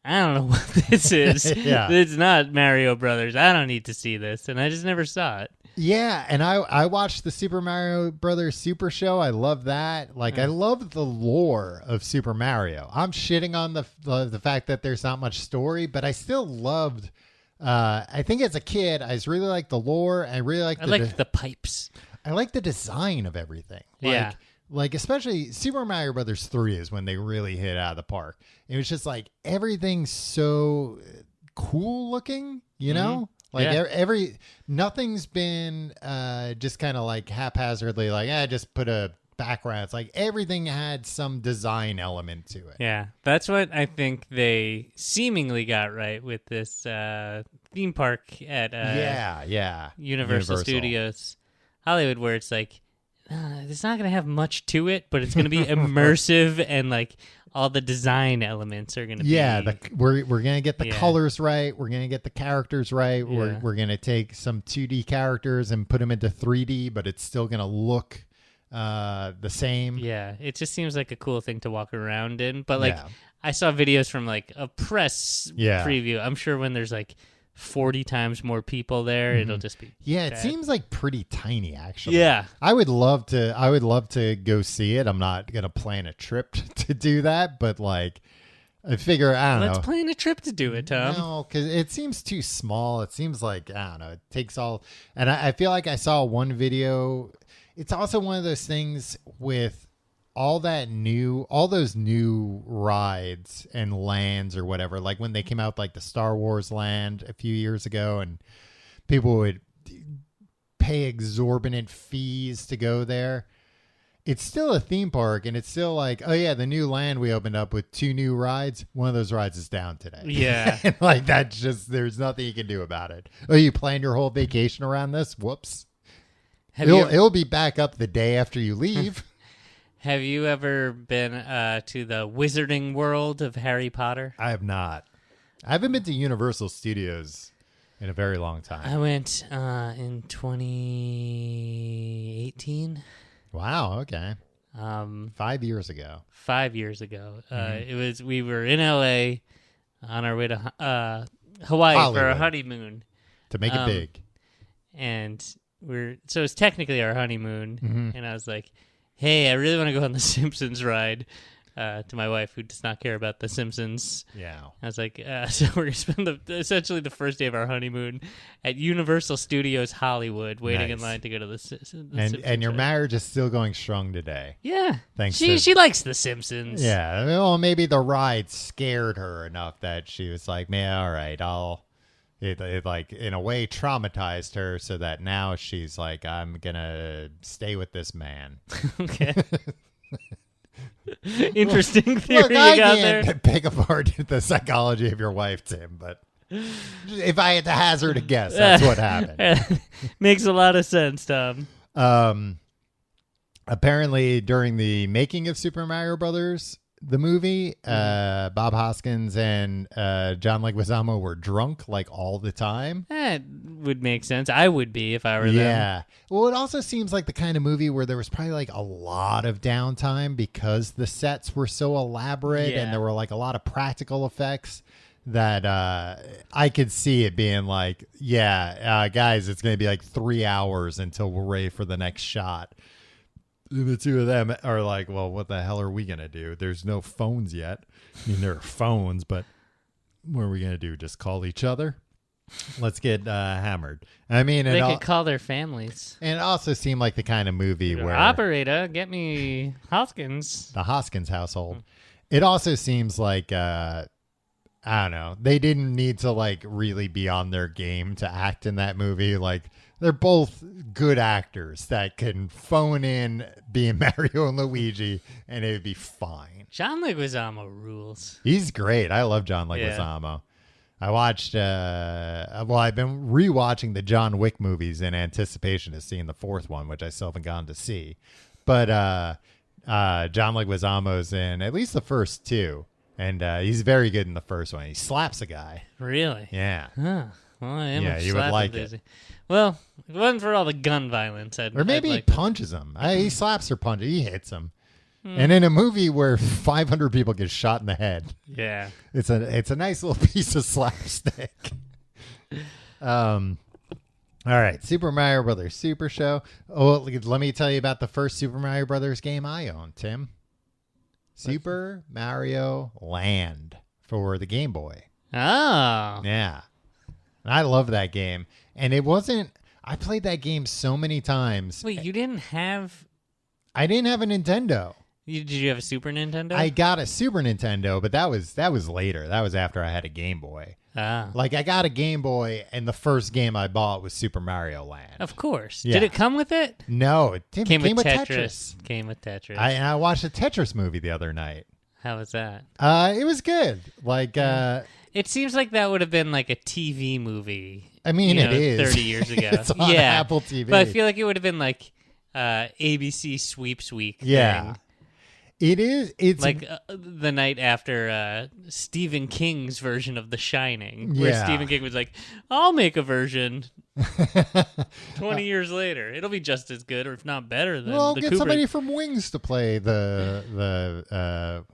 I don't know what this is. Yeah. It's not Mario Brothers. I don't need to see this. And I just never saw it. Yeah, and I watched the Super Mario Brothers Super Show. I love that. Like, I love the lore of Super Mario. I'm shitting on the fact that there's not much story, but I still loved. I think as a kid, I just really liked the lore. I really liked I liked the pipes. I like the design of everything. Like, Yeah. Like, especially Super Mario Brothers 3 is when they really hit out of the park. It was just like everything's so cool looking, you know? Like Yeah. nothing's been just kind of like haphazardly like, just put a background. It's like everything had some design element to it. Yeah. That's what I think they seemingly got right with this theme park at Yeah. Universal Studios Hollywood, where it's like, it's not going to have much to it, but it's going to be immersive and like all the design elements are going to be. Yeah, we're going to get the Yeah. colors right. We're going to get the characters right. Yeah. We're going to take some 2D characters and put them into 3D, but it's still going to look the same. Yeah, it just seems like a cool thing to walk around in. But like, Yeah. I saw videos from like a press Yeah. preview. I'm sure when there's like 40 times more people there, it'll just be. Yeah, it bad. seems like pretty tiny actually. Yeah. I would love to go see it. I'm not going to plan a trip to do that, but like I figure I don't Let's know. plan a trip to do it, Tom. No, because it seems too small. It seems like I don't know. It takes all, and I feel like I saw one video. It's also one of those things with all those new rides and lands or whatever. Like when they came out, like the Star Wars land a few years ago, and people would pay exorbitant fees to go there. It's still a theme park, and it's still like, oh yeah, the new land we opened up with 2 new rides. One of those rides is down today. Yeah. And like that's just there's nothing you can do about it. Oh, you planned your whole vacation around this? Whoops. It'll be back up the day after you leave. Have you ever been to the Wizarding World of Harry Potter? I have not. I haven't been to Universal Studios in a very long time. I went in 2018. Wow. Okay. 5 5 years ago. years ago. We were in LA on our way to Hawaii for Hollywood. our honeymoon. To make it big. And so it's technically our honeymoon. And I was like, hey, I really want to go on the Simpsons ride to my wife, who does not care about the Simpsons. Yeah. I was like, so we're going to spend essentially the first day of our honeymoon at Universal Studios Hollywood, waiting in Nice. line to go to the Simpsons And your ride. marriage is still going strong today. Yeah. Thanks She to- she likes the Simpsons. Yeah. Well, maybe the ride scared her enough that she was like, man, all right, it like in a way traumatized her so that now she's like, I'm going to stay with this man. Okay. Interesting theory Look, you I got there. can't pick apart the psychology of your wife, Tim, but if I had to hazard a guess, that's what happened. Makes a lot of sense, Tom. Apparently, during the making of Super Mario Brothers, the movie, Bob Hoskins and John Leguizamo were drunk like all the time. That would make sense. I would be if I were them. Yeah. Well, it also seems like the kind of movie where there was probably like a lot of downtime because the sets were so elaborate Yeah. and there were like a lot of practical effects that I could see it being like, guys, it's going to be like 3 hours until we're ready for the next shot. The two of them are like, well, what the hell are we going to do? There's no phones yet. I mean, there are phones, but what are we going to do? Just call each other? Let's get hammered. I mean, They could call their families. and it also seemed like the kind of movie where Operator, get me Hoskins. the Hoskins household. It also seems like I don't know. They didn't need to like really be on their game to act in that movie. Like they're both good actors that can phone in being Mario and Luigi and it would be fine. John Leguizamo rules. He's great. I love John Yeah. Leguizamo. I watched I've been rewatching the John Wick movies in anticipation of seeing the fourth one, which I still haven't gone to see. But John Leguizamo's in at least the first two. And he's very good in the first one. He slaps a guy. Really? Yeah. Huh. Well, I am Yeah, a you would slap like it. enthusiast. Well, if it wasn't for all the gun violence, Or maybe I'd he like punches him. He slaps or punches. He hits him. And in a movie where 500 people get shot in the head, Yeah. it's a nice little piece of slapstick. All right, Super Mario Brothers Super Show. Oh, let me tell you about the first Super Mario Brothers game I owned, Tim. Super Mario Land for the Game Boy. Oh. Yeah. And I love that game. And it wasn't, I played that game so many times. Wait, you didn't have... I didn't have a Nintendo. Did you have a Super Nintendo? I got a Super Nintendo, but that was later. That was after I had a Game Boy. Ah. Like I got a Game Boy, and the first game I bought was Super Mario Land. Of course. Yeah. Did it come with it? No, it came with Tetris. Came with Tetris. I watched a Tetris movie the other night. How was that? It was good. Like, It seems like that would have been like a TV movie. I mean, you it know, is 30 years ago. It's on yeah, Apple TV. But I feel like it would have been like ABC Sweeps Week. Yeah. thing. It is. It's Like the night after Stephen King's version of The Shining, where Yeah. Stephen King was like, "I'll make a version." 20 years later, it'll be just as good, or if not better than well, the get Kubrick. somebody from Wings to play the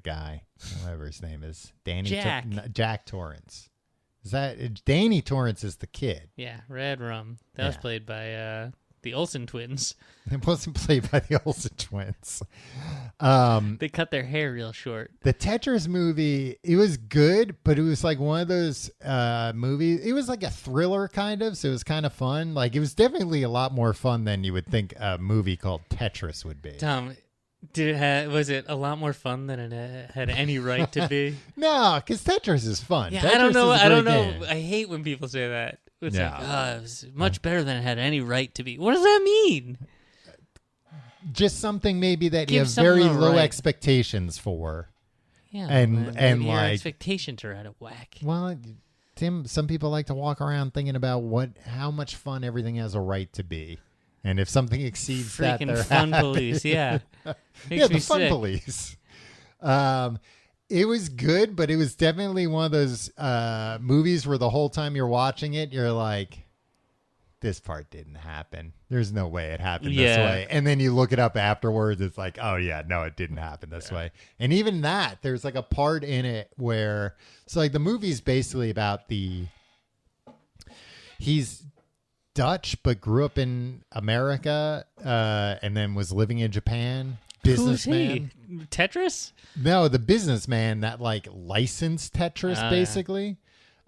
guy, whatever his name is, Jack Torrance. Is that Danny Torrance is the kid? Yeah, Red Rum. That was Yeah. played by the Olsen twins. It wasn't played by the Olsen twins. They cut their hair real short. The Tetris movie, it was good, but it was like one of those movies. It was like a thriller kind of, so it was kind of fun. Like it was definitely a lot more fun than you would think a movie called Tetris would be. Tom, was it a lot more fun than it had any right to be? No, because Tetris is fun. Yeah, Tetris I don't know. is a I don't great know. game. I hate when people say that. It's Yeah. like, it was much better than it had any right to be. What does that mean? Just something maybe that you Give have very something a low right. expectations for. Yeah, And- well, and your like- expectations are out of whack. Well, Tim, some people like to walk around thinking about how much fun everything has a right to be. And if something exceeds that, Freaking they're fun happy. police, yeah. Makes Yeah, me the fun sick. police. It was good, but it was definitely one of those movies where the whole time you're watching it, you're like, this part didn't happen. There's no way it happened this Yeah. way. And then you look it up afterwards. It's like, oh, yeah, no, it didn't happen this way. And even that, there's like a part in it where, so like the movie's basically about he's Dutch, but grew up in America and then was living in Japan. Businessman. Who's he? Tetris? No, the businessman that like licensed Tetris, yeah. basically.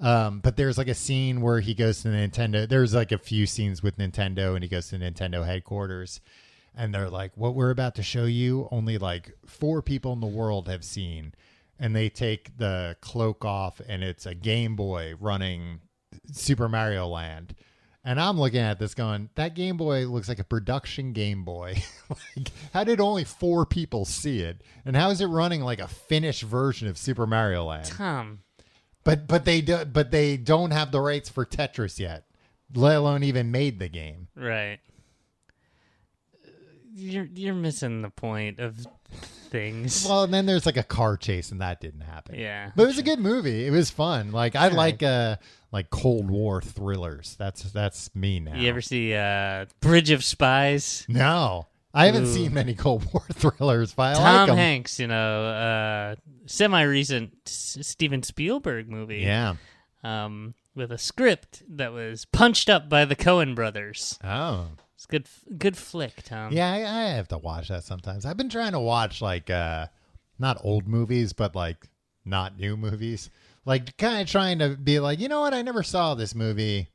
But there's like a scene where he goes to Nintendo. There's like a few scenes with Nintendo, and he goes to Nintendo headquarters, and they're like, "What we're about to show you, only like 4 people in the world have seen." And they take the cloak off, and it's a Game Boy running Super Mario Land. And I'm looking at this going, that Game Boy looks like a production Game Boy. Like, how did only 4 people see it? And how is it running like a finished version of Super Mario Land? Tom. But they don't have the rights for Tetris yet, let alone even made the game. Right. You're missing the point of things. Well, and then there's like a car chase, and that didn't happen. Yeah. But it was a good movie. It was fun. Like I like Cold War thrillers. That's me now. You ever see Bridge of Spies? No. I haven't Ooh. seen many Cold War thrillers, but I Tom like 'em. Hanks, semi-recent Steven Spielberg movie. Yeah. With a script that was punched up by the Coen brothers. Oh. It's good flick, Tom. Yeah, I have to watch that sometimes. I've been trying to watch like not old movies, but like not new movies. Like kind of trying to be like, you know what? I never saw this movie.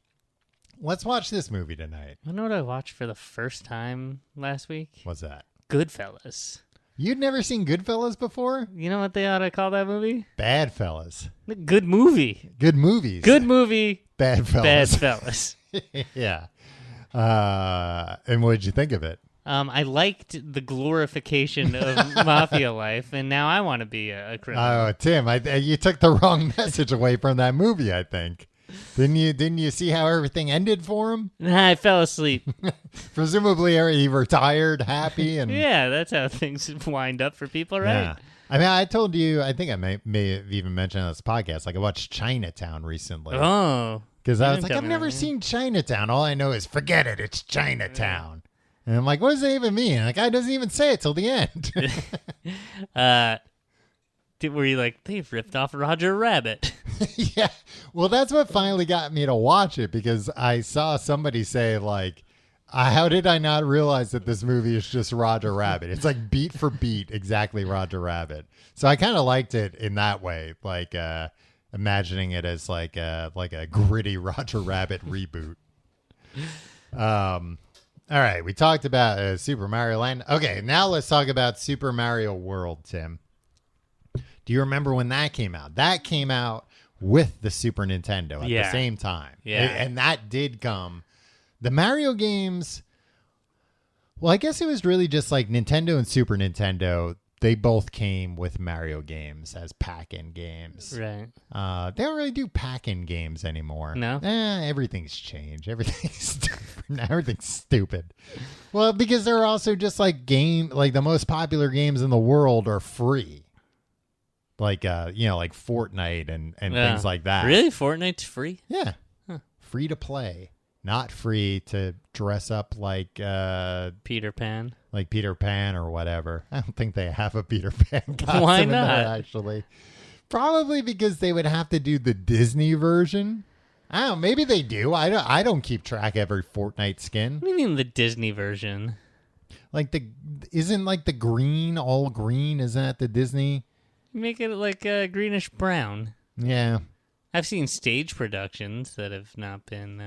Let's watch this movie tonight. You know what I watched for the first time last week? What's that? Goodfellas. You'd never seen Goodfellas before? You know what they ought to call that movie? Bad Fellas. Good movie. Good movies. Good movie. Bad Fellas. Bad Fellas. Yeah. And what did you think of it? I liked the glorification of mafia life, and now I want to be a criminal. Oh, Tim, you took the wrong message away from that movie, I think. Didn't you see how everything ended for him? I fell asleep. Presumably he retired happy and Yeah, that's how things wind up for people, right? Yeah. I mean, I told you, I think I may have even mentioned on this podcast, like I watched Chinatown recently. Oh. Because I was didn't like, tell I've me never that. seen Chinatown. All I know is forget it. It's Chinatown. And I'm like, what does that even mean? And the guy doesn't even say it till the end. Were you like, they've ripped off Roger Rabbit? Yeah. Well, that's what finally got me to watch it because I saw somebody say like, how did I not realize that this movie is just Roger Rabbit? It's like beat for beat, exactly Roger Rabbit. So I kind of liked it in that way, like imagining it as like a gritty Roger Rabbit reboot. All right, we talked about Super Mario Land. Okay, now let's talk about Super Mario World, Tim. Do you remember when that came out? That came out with the Super Nintendo at the same time. Yeah. And that did come. The Mario games, well, I guess it was really just like Nintendo and Super Nintendo. They both came with Mario games as pack-in games. Right. They don't really do pack-in games anymore. No? Everything's changed. Everything's stupid. Well, because they're also just like the most popular games in the world are free. Like, like Fortnite and things like that. Really? Fortnite's free? Yeah. Free to play. Not free to dress up like Peter Pan. Like Peter Pan or whatever. I don't think they have a Peter Pan costume Why in not? that, actually. Probably because they would have to do the Disney version. I don't know. Maybe they do. I don't keep track of every Fortnite skin. What do you mean the Disney version? Like isn't like the green all green? Isn't that the Disney? Make it like greenish brown. Yeah. I've seen stage productions that have not been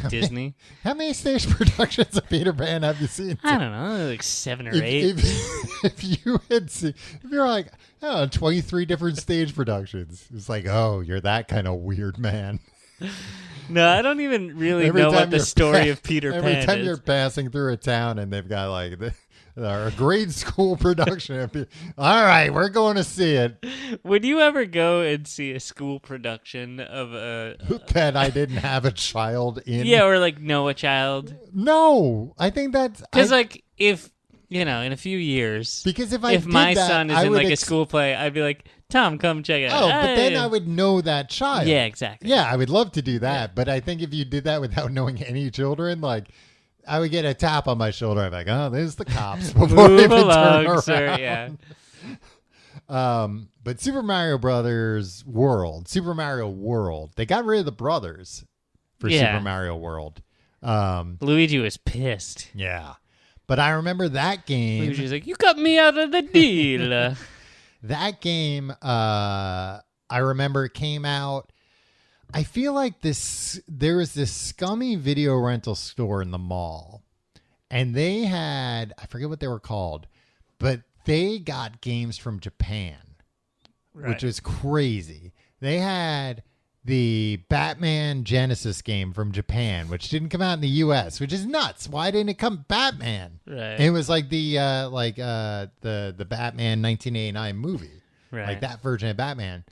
Disney. How many stage productions of Peter Pan have you seen? I don't know, like 7 or 8. If you had seen, if you're like, 23 different stage productions, it's like, oh, you're that kind of weird man. No, I don't even really know what the story of Peter Pan is. Every time you're passing through a town and they've got like a grade school production of all right, we're going to see it. Would you ever go and see a school production of a that I didn't have a child in? Yeah, or like know a child? No, I think that's because like if in a few years, because if my son is in like a school play, I'd be like, Tom, come check it out. Oh, but then I would know that child. Yeah, exactly. Yeah, I would love to do that, but I think if you did that without knowing any children, like I would get a tap on my shoulder. I'm like, oh, there's the cops. Before Move even along, turn around. sir. Yeah. But Super Mario Brothers World, Super Mario World, they got rid of the brothers for Super Mario World. Luigi was pissed. Yeah. But I remember that game. Luigi's like, you cut me out of the deal. That game, I remember it came out. I feel like there was this scummy video rental store in the mall, and they had, I forget what they were called, but they got games from Japan, which was crazy. They had the Batman Genesis game from Japan, which didn't come out in the U.S., which is nuts. Why didn't it come Batman? Right. It was like the Batman 1989 movie, Right. like that version of Batman.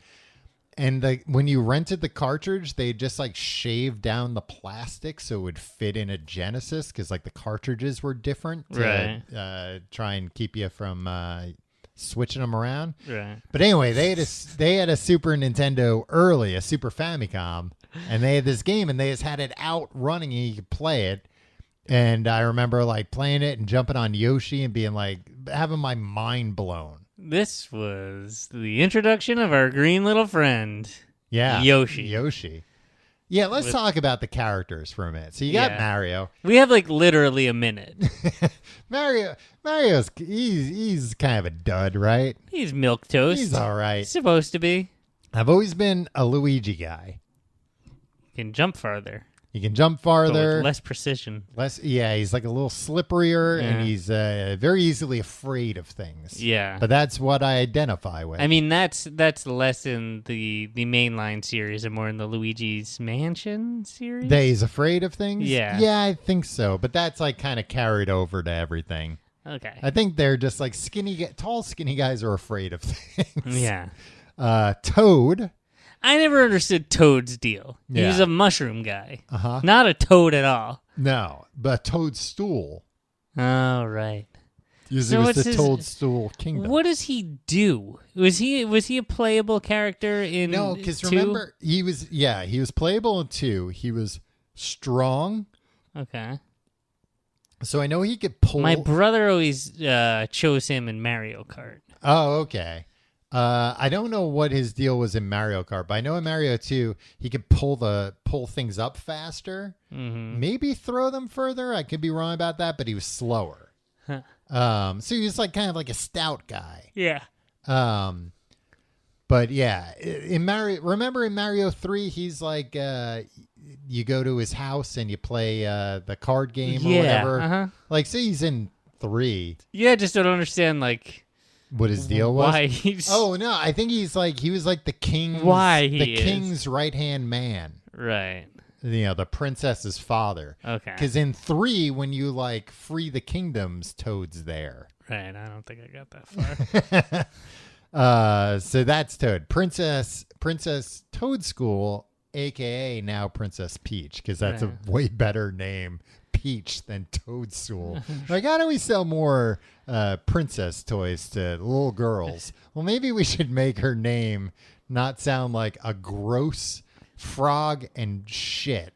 And when you rented the cartridge, they just like shaved down the plastic so it would fit in a Genesis because like the cartridges were different to try and keep you from switching them around. Right. But anyway, they had a Super Nintendo early, a Super Famicom, and they had this game and they just had it out running and you could play it. And I remember like playing it and jumping on Yoshi and being like having my mind blown. This was the introduction of our green little friend. Yeah. Yoshi. Yeah, let's talk about the characters for a minute. So you got Mario. We have like literally a minute. Mario's he's kind of a dud, right? He's milquetoast. He's all right. Supposed to be. I've always been a Luigi guy. Can jump farther. He can jump But farther. with less precision. He's like a little slipperier, Yeah. and he's very easily afraid of things. Yeah. But that's what I identify with. I mean, that's less in the mainline series and more in the Luigi's Mansion series. That he's afraid of things? Yeah. Yeah, I think so. But that's like kind of carried over to everything. Okay. I think they're just like tall, skinny guys are afraid of things. Yeah. Toad. I never understood Toad's deal. He Yeah. was a mushroom guy. Uh-huh. Not a toad at all. No, but Toadstool. Oh, right. It So was what's the his- Toadstool Kingdom. What does he do? Was he a playable character in No, because 2? remember, he was playable in 2. He was strong. Okay. So I know he could pull. My brother always chose him in Mario Kart. Oh, okay. I don't know what his deal was in Mario Kart, but I know in Mario 2 he could pull things up faster, maybe throw them further. I could be wrong about that, but he was slower. So he was like kind of like a stout guy. Yeah. But yeah, in Mario 3, he's like you go to his house and you play the card game or whatever. Uh-huh. Like, say he's in 3. Yeah, I just don't understand like What his deal was? why he's Oh no, I think he was like the king's king's right hand man. right. The princess's father. Okay. Because in 3, when you like free the kingdoms, Toad's there. Right. I don't think I got that far. So that's Toad. Princess Toadstool, aka now Princess Peach, because that's a way better name, Peach, than Toadstool. Like, how do we sell more princess toys to little girls? Well, maybe we should make her name not sound like a gross frog and shit.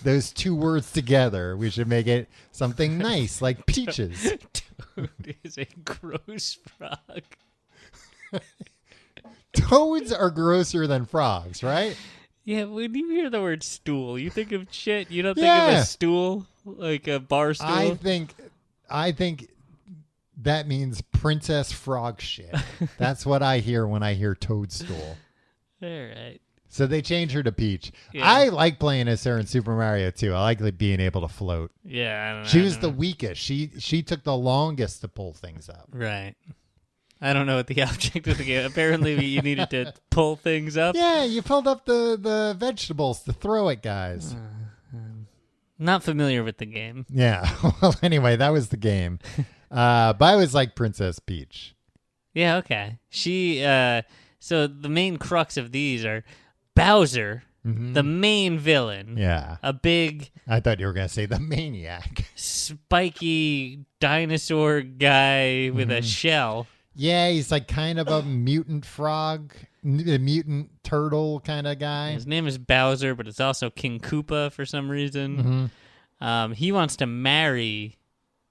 Those 2 words together, we should make it something nice, like peaches. Toad is a gross frog. Toads are grosser than frogs, right? Yeah, when you hear the word stool, you think of shit. You don't think of Yeah. a stool, like a bar stool. I think that means princess frog shit. That's what I hear when I hear Toadstool. All right. So they changed her to Peach. Yeah. I like playing as her in Super Mario too. I like being able to float. Yeah, I don't know. She was the weakest. She took the longest to pull things up. Right. I don't know what the object of the game. Apparently, you needed to pull things up. Yeah, you pulled up the vegetables to throw at guys. Not familiar with the game. Yeah. Well, anyway, that was the game. But I was like Princess Peach. Yeah. Okay. She. So the main crux of these are Bowser, the main villain. Yeah. A big, I thought you were going to say the maniac. spiky dinosaur guy with a shell. Yeah, he's like kind of a mutant frog, a mutant turtle kind of guy. His name is Bowser, but it's also King Koopa for some reason. He wants to marry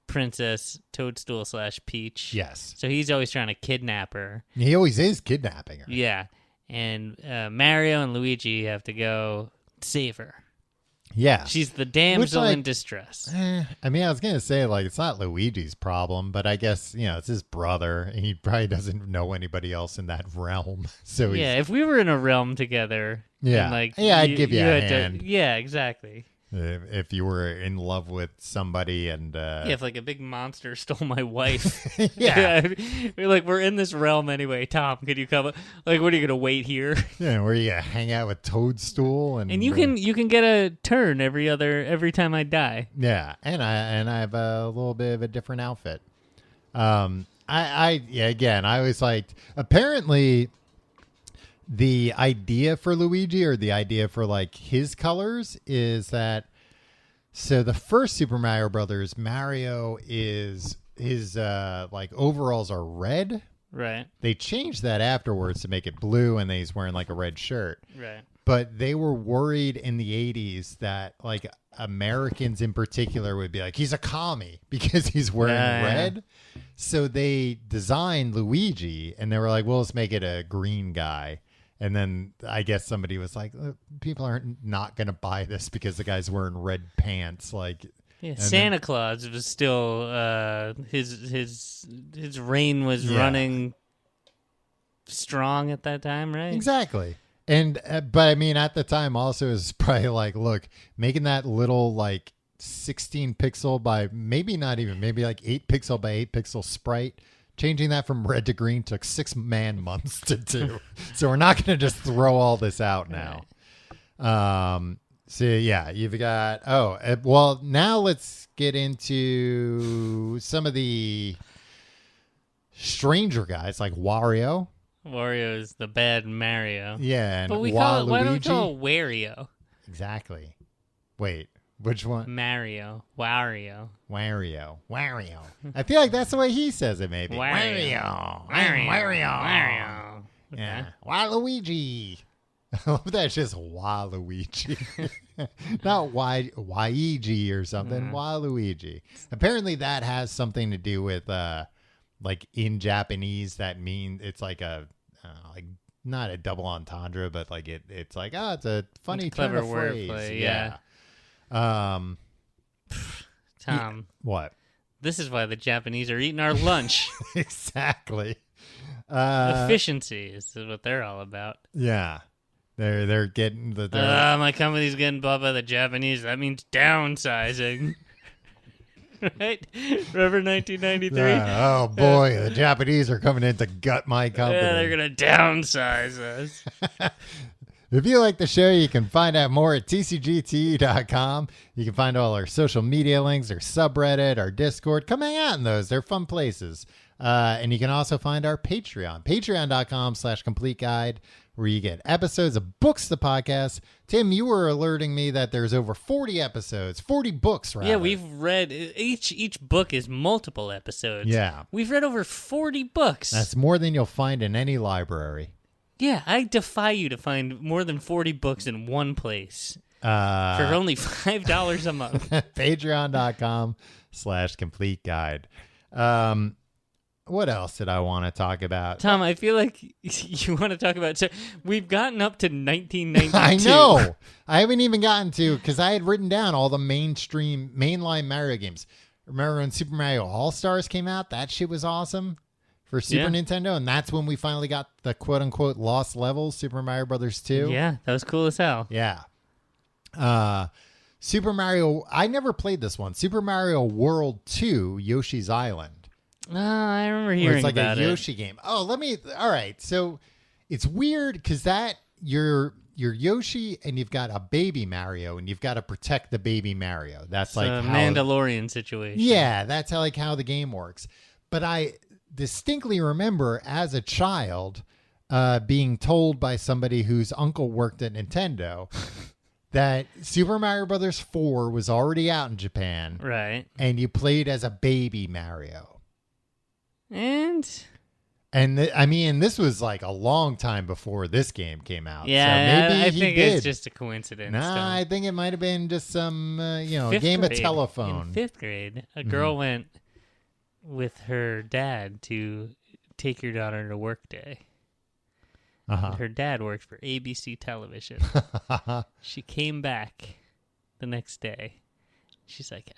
Princess Toadstool / Peach. Yes. So he's always trying to kidnap her. He always is kidnapping her. Yeah. And Mario and Luigi have to go save her. Yeah. She's the damsel Which, like, in distress. I mean, I was going to say, like, it's not Luigi's problem, but I guess, it's his brother, and he probably doesn't know anybody else in that realm. So Yeah, if we were in a realm together, Yeah. and, like, Yeah, I'd give you a had hand. yeah, exactly. if you were in love with somebody and Yeah, if like a big monster stole my wife. yeah, we're in this realm anyway. Tom, could you come? Like, what are you gonna wait here? yeah, where you hang out with Toadstool and And you can get a turn every time I die. yeah, and I have a little bit of a different outfit. Again, I was like, apparently the idea for Luigi or the idea for like his colors is that, so the first Super Mario Brothers, Mario is his like overalls are red. Right. They changed that afterwards to make it blue, and then he's wearing like a red shirt. Right. But they were worried in the 80s that like Americans in particular would be like, he's a commie because he's wearing red. So they designed Luigi and they were like, well, let's make it a green guy. And then I guess somebody was like, people aren't not going to buy this because the guy's wearing red pants. Like, yeah, Santa Claus was still his reign was running strong at that time, right? Exactly. And but I mean, at the time also is probably like, look, making that little like 16 pixel by maybe not even maybe like 8 pixel by 8 pixel sprite. Changing that from red to green took 6 man months to do. So we're not going to just throw all this out now. So yeah, you've got, well, now let's get into some of the stranger guys like Wario. Wario is the bad Mario. Yeah. And but why don't we call it Wario? Exactly. Wait. Which one? Mario. Wario. I feel like that's the way he says it, maybe. Wario. Wario. Okay. Yeah. Waluigi. I love that it's just Waluigi. Not Waigi or something. Waluigi. Apparently that has something to do with, like in Japanese, that means it's like a, like not a double entendre, but like it's like, it's a funny clever turn of phrase. wordplay. Yeah. Tom, what? This is why the Japanese are eating our lunch. Exactly. Efficiency is what they're all about. Yeah, they're getting the. My company's getting bought by the Japanese. That means downsizing. Right? Remember 1993? Oh boy, the Japanese are coming in to gut my company. Yeah, they're gonna downsize us. If you like the show, you can find out more at tcgte.com. You can find all our social media links, our subreddit, our Discord. Come hang out in those. They're fun places. And you can also find our Patreon, patreon.com/complete guide, where you get episodes of Books the Podcast. Tim, you were alerting me that there's over 40 episodes, 40 books, rather. Yeah, we've read, each book is multiple episodes. Yeah. We've read over 40 books. That's more than you'll find in any library. Yeah, I defy you to find more than 40 books in one place for only $5 a month. Patreon.com/complete guide. What else did I want to talk about? Tom, I feel like you want to talk about... So we've gotten up to 1992. I know. I haven't even gotten to, because I had written down all the mainline Mario games. Remember when Super Mario All-Stars came out? That shit was awesome for Super Nintendo. And that's when we finally got the quote-unquote lost levels, Super Mario Brothers 2. Yeah, that was cool as hell. Yeah. Super Mario... I never played this one. Super Mario World 2, Yoshi's Island. I remember hearing about it. It's like a Yoshi game. All right. So it's weird because that you're Yoshi and you've got a baby Mario and you've got to protect the baby Mario. That's like a Mandalorian situation. Yeah, that's how the game works. But I distinctly remember as a child being told by somebody whose uncle worked at Nintendo that Super Mario Brothers 4 was already out in Japan. Right. And you played as a baby Mario. And this was like a long time before this game came out. Yeah, so maybe I think it's just a coincidence. Nah, I think it might have been just some, a Fifth game grade, of telephone. In 5th grade, a girl went with her dad to take your daughter to work day. Her dad worked for ABC Television. She came back the next day. She's like,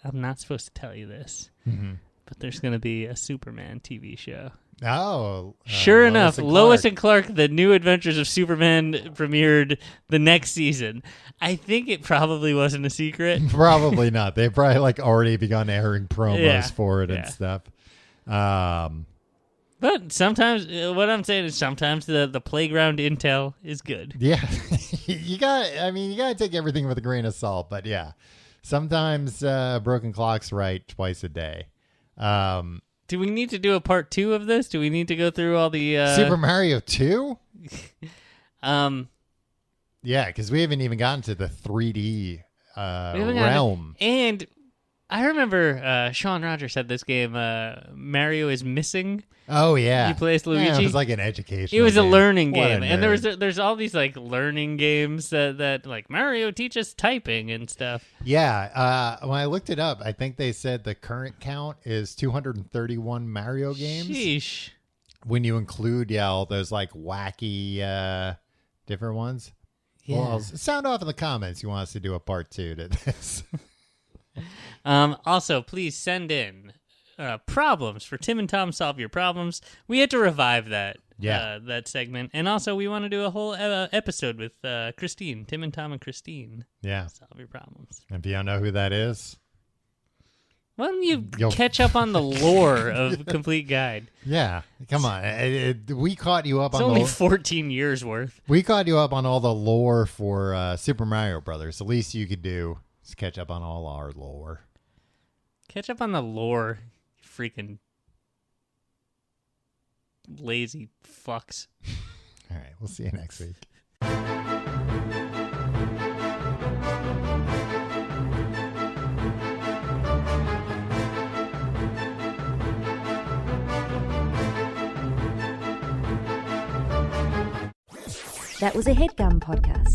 I'm not supposed to tell you this. Mm-hmm. But there's going to be a Superman TV show. Oh, Sure enough, Lois Clark. and Clark, The New Adventures of Superman, premiered the next season. I think it probably wasn't a secret. Probably not. They've probably like already begun airing promos Yeah. for it and Yeah. stuff. But sometimes, what I'm saying is sometimes the playground intel is good. Yeah, you gotta take everything with a grain of salt. But yeah, sometimes broken clock's right twice a day. Do we need to do a part 2 of this? Do we need to go through all the Super Mario 2? Yeah, because we haven't even gotten to the 3D we haven't gotten- realm. And I remember Sean Rogers said this game, Mario is Missing. Oh yeah, You play as Yeah, Luigi. it was like an education. It was a learning What a game, and nerd. there's all these like learning games that like Mario teaches typing and stuff. Yeah, when I looked it up, I think they said the current count is 231 Mario games. Sheesh. When you include all those like wacky different ones. Yeah. Well, sound off in the comments. You want us to do a part 2 to this? Also, please send in problems for Tim and Tom Solve Your Problems. We had to revive that. Yeah. That segment, and also we want to do a whole episode with Christine, Tim and Tom and Christine. Yeah. Solve your problems. If you don't know who that is, Why don't you You'll- catch up on the lore of Complete Guide? yeah, come on. We caught you up It's on only the 14 years worth. we caught you up on all the lore for Super Mario Brothers. The least you could do is catch up on all our lore. Catch up on the lore, you freaking lazy fucks. All right, we'll see you next week. That was a headgum podcast.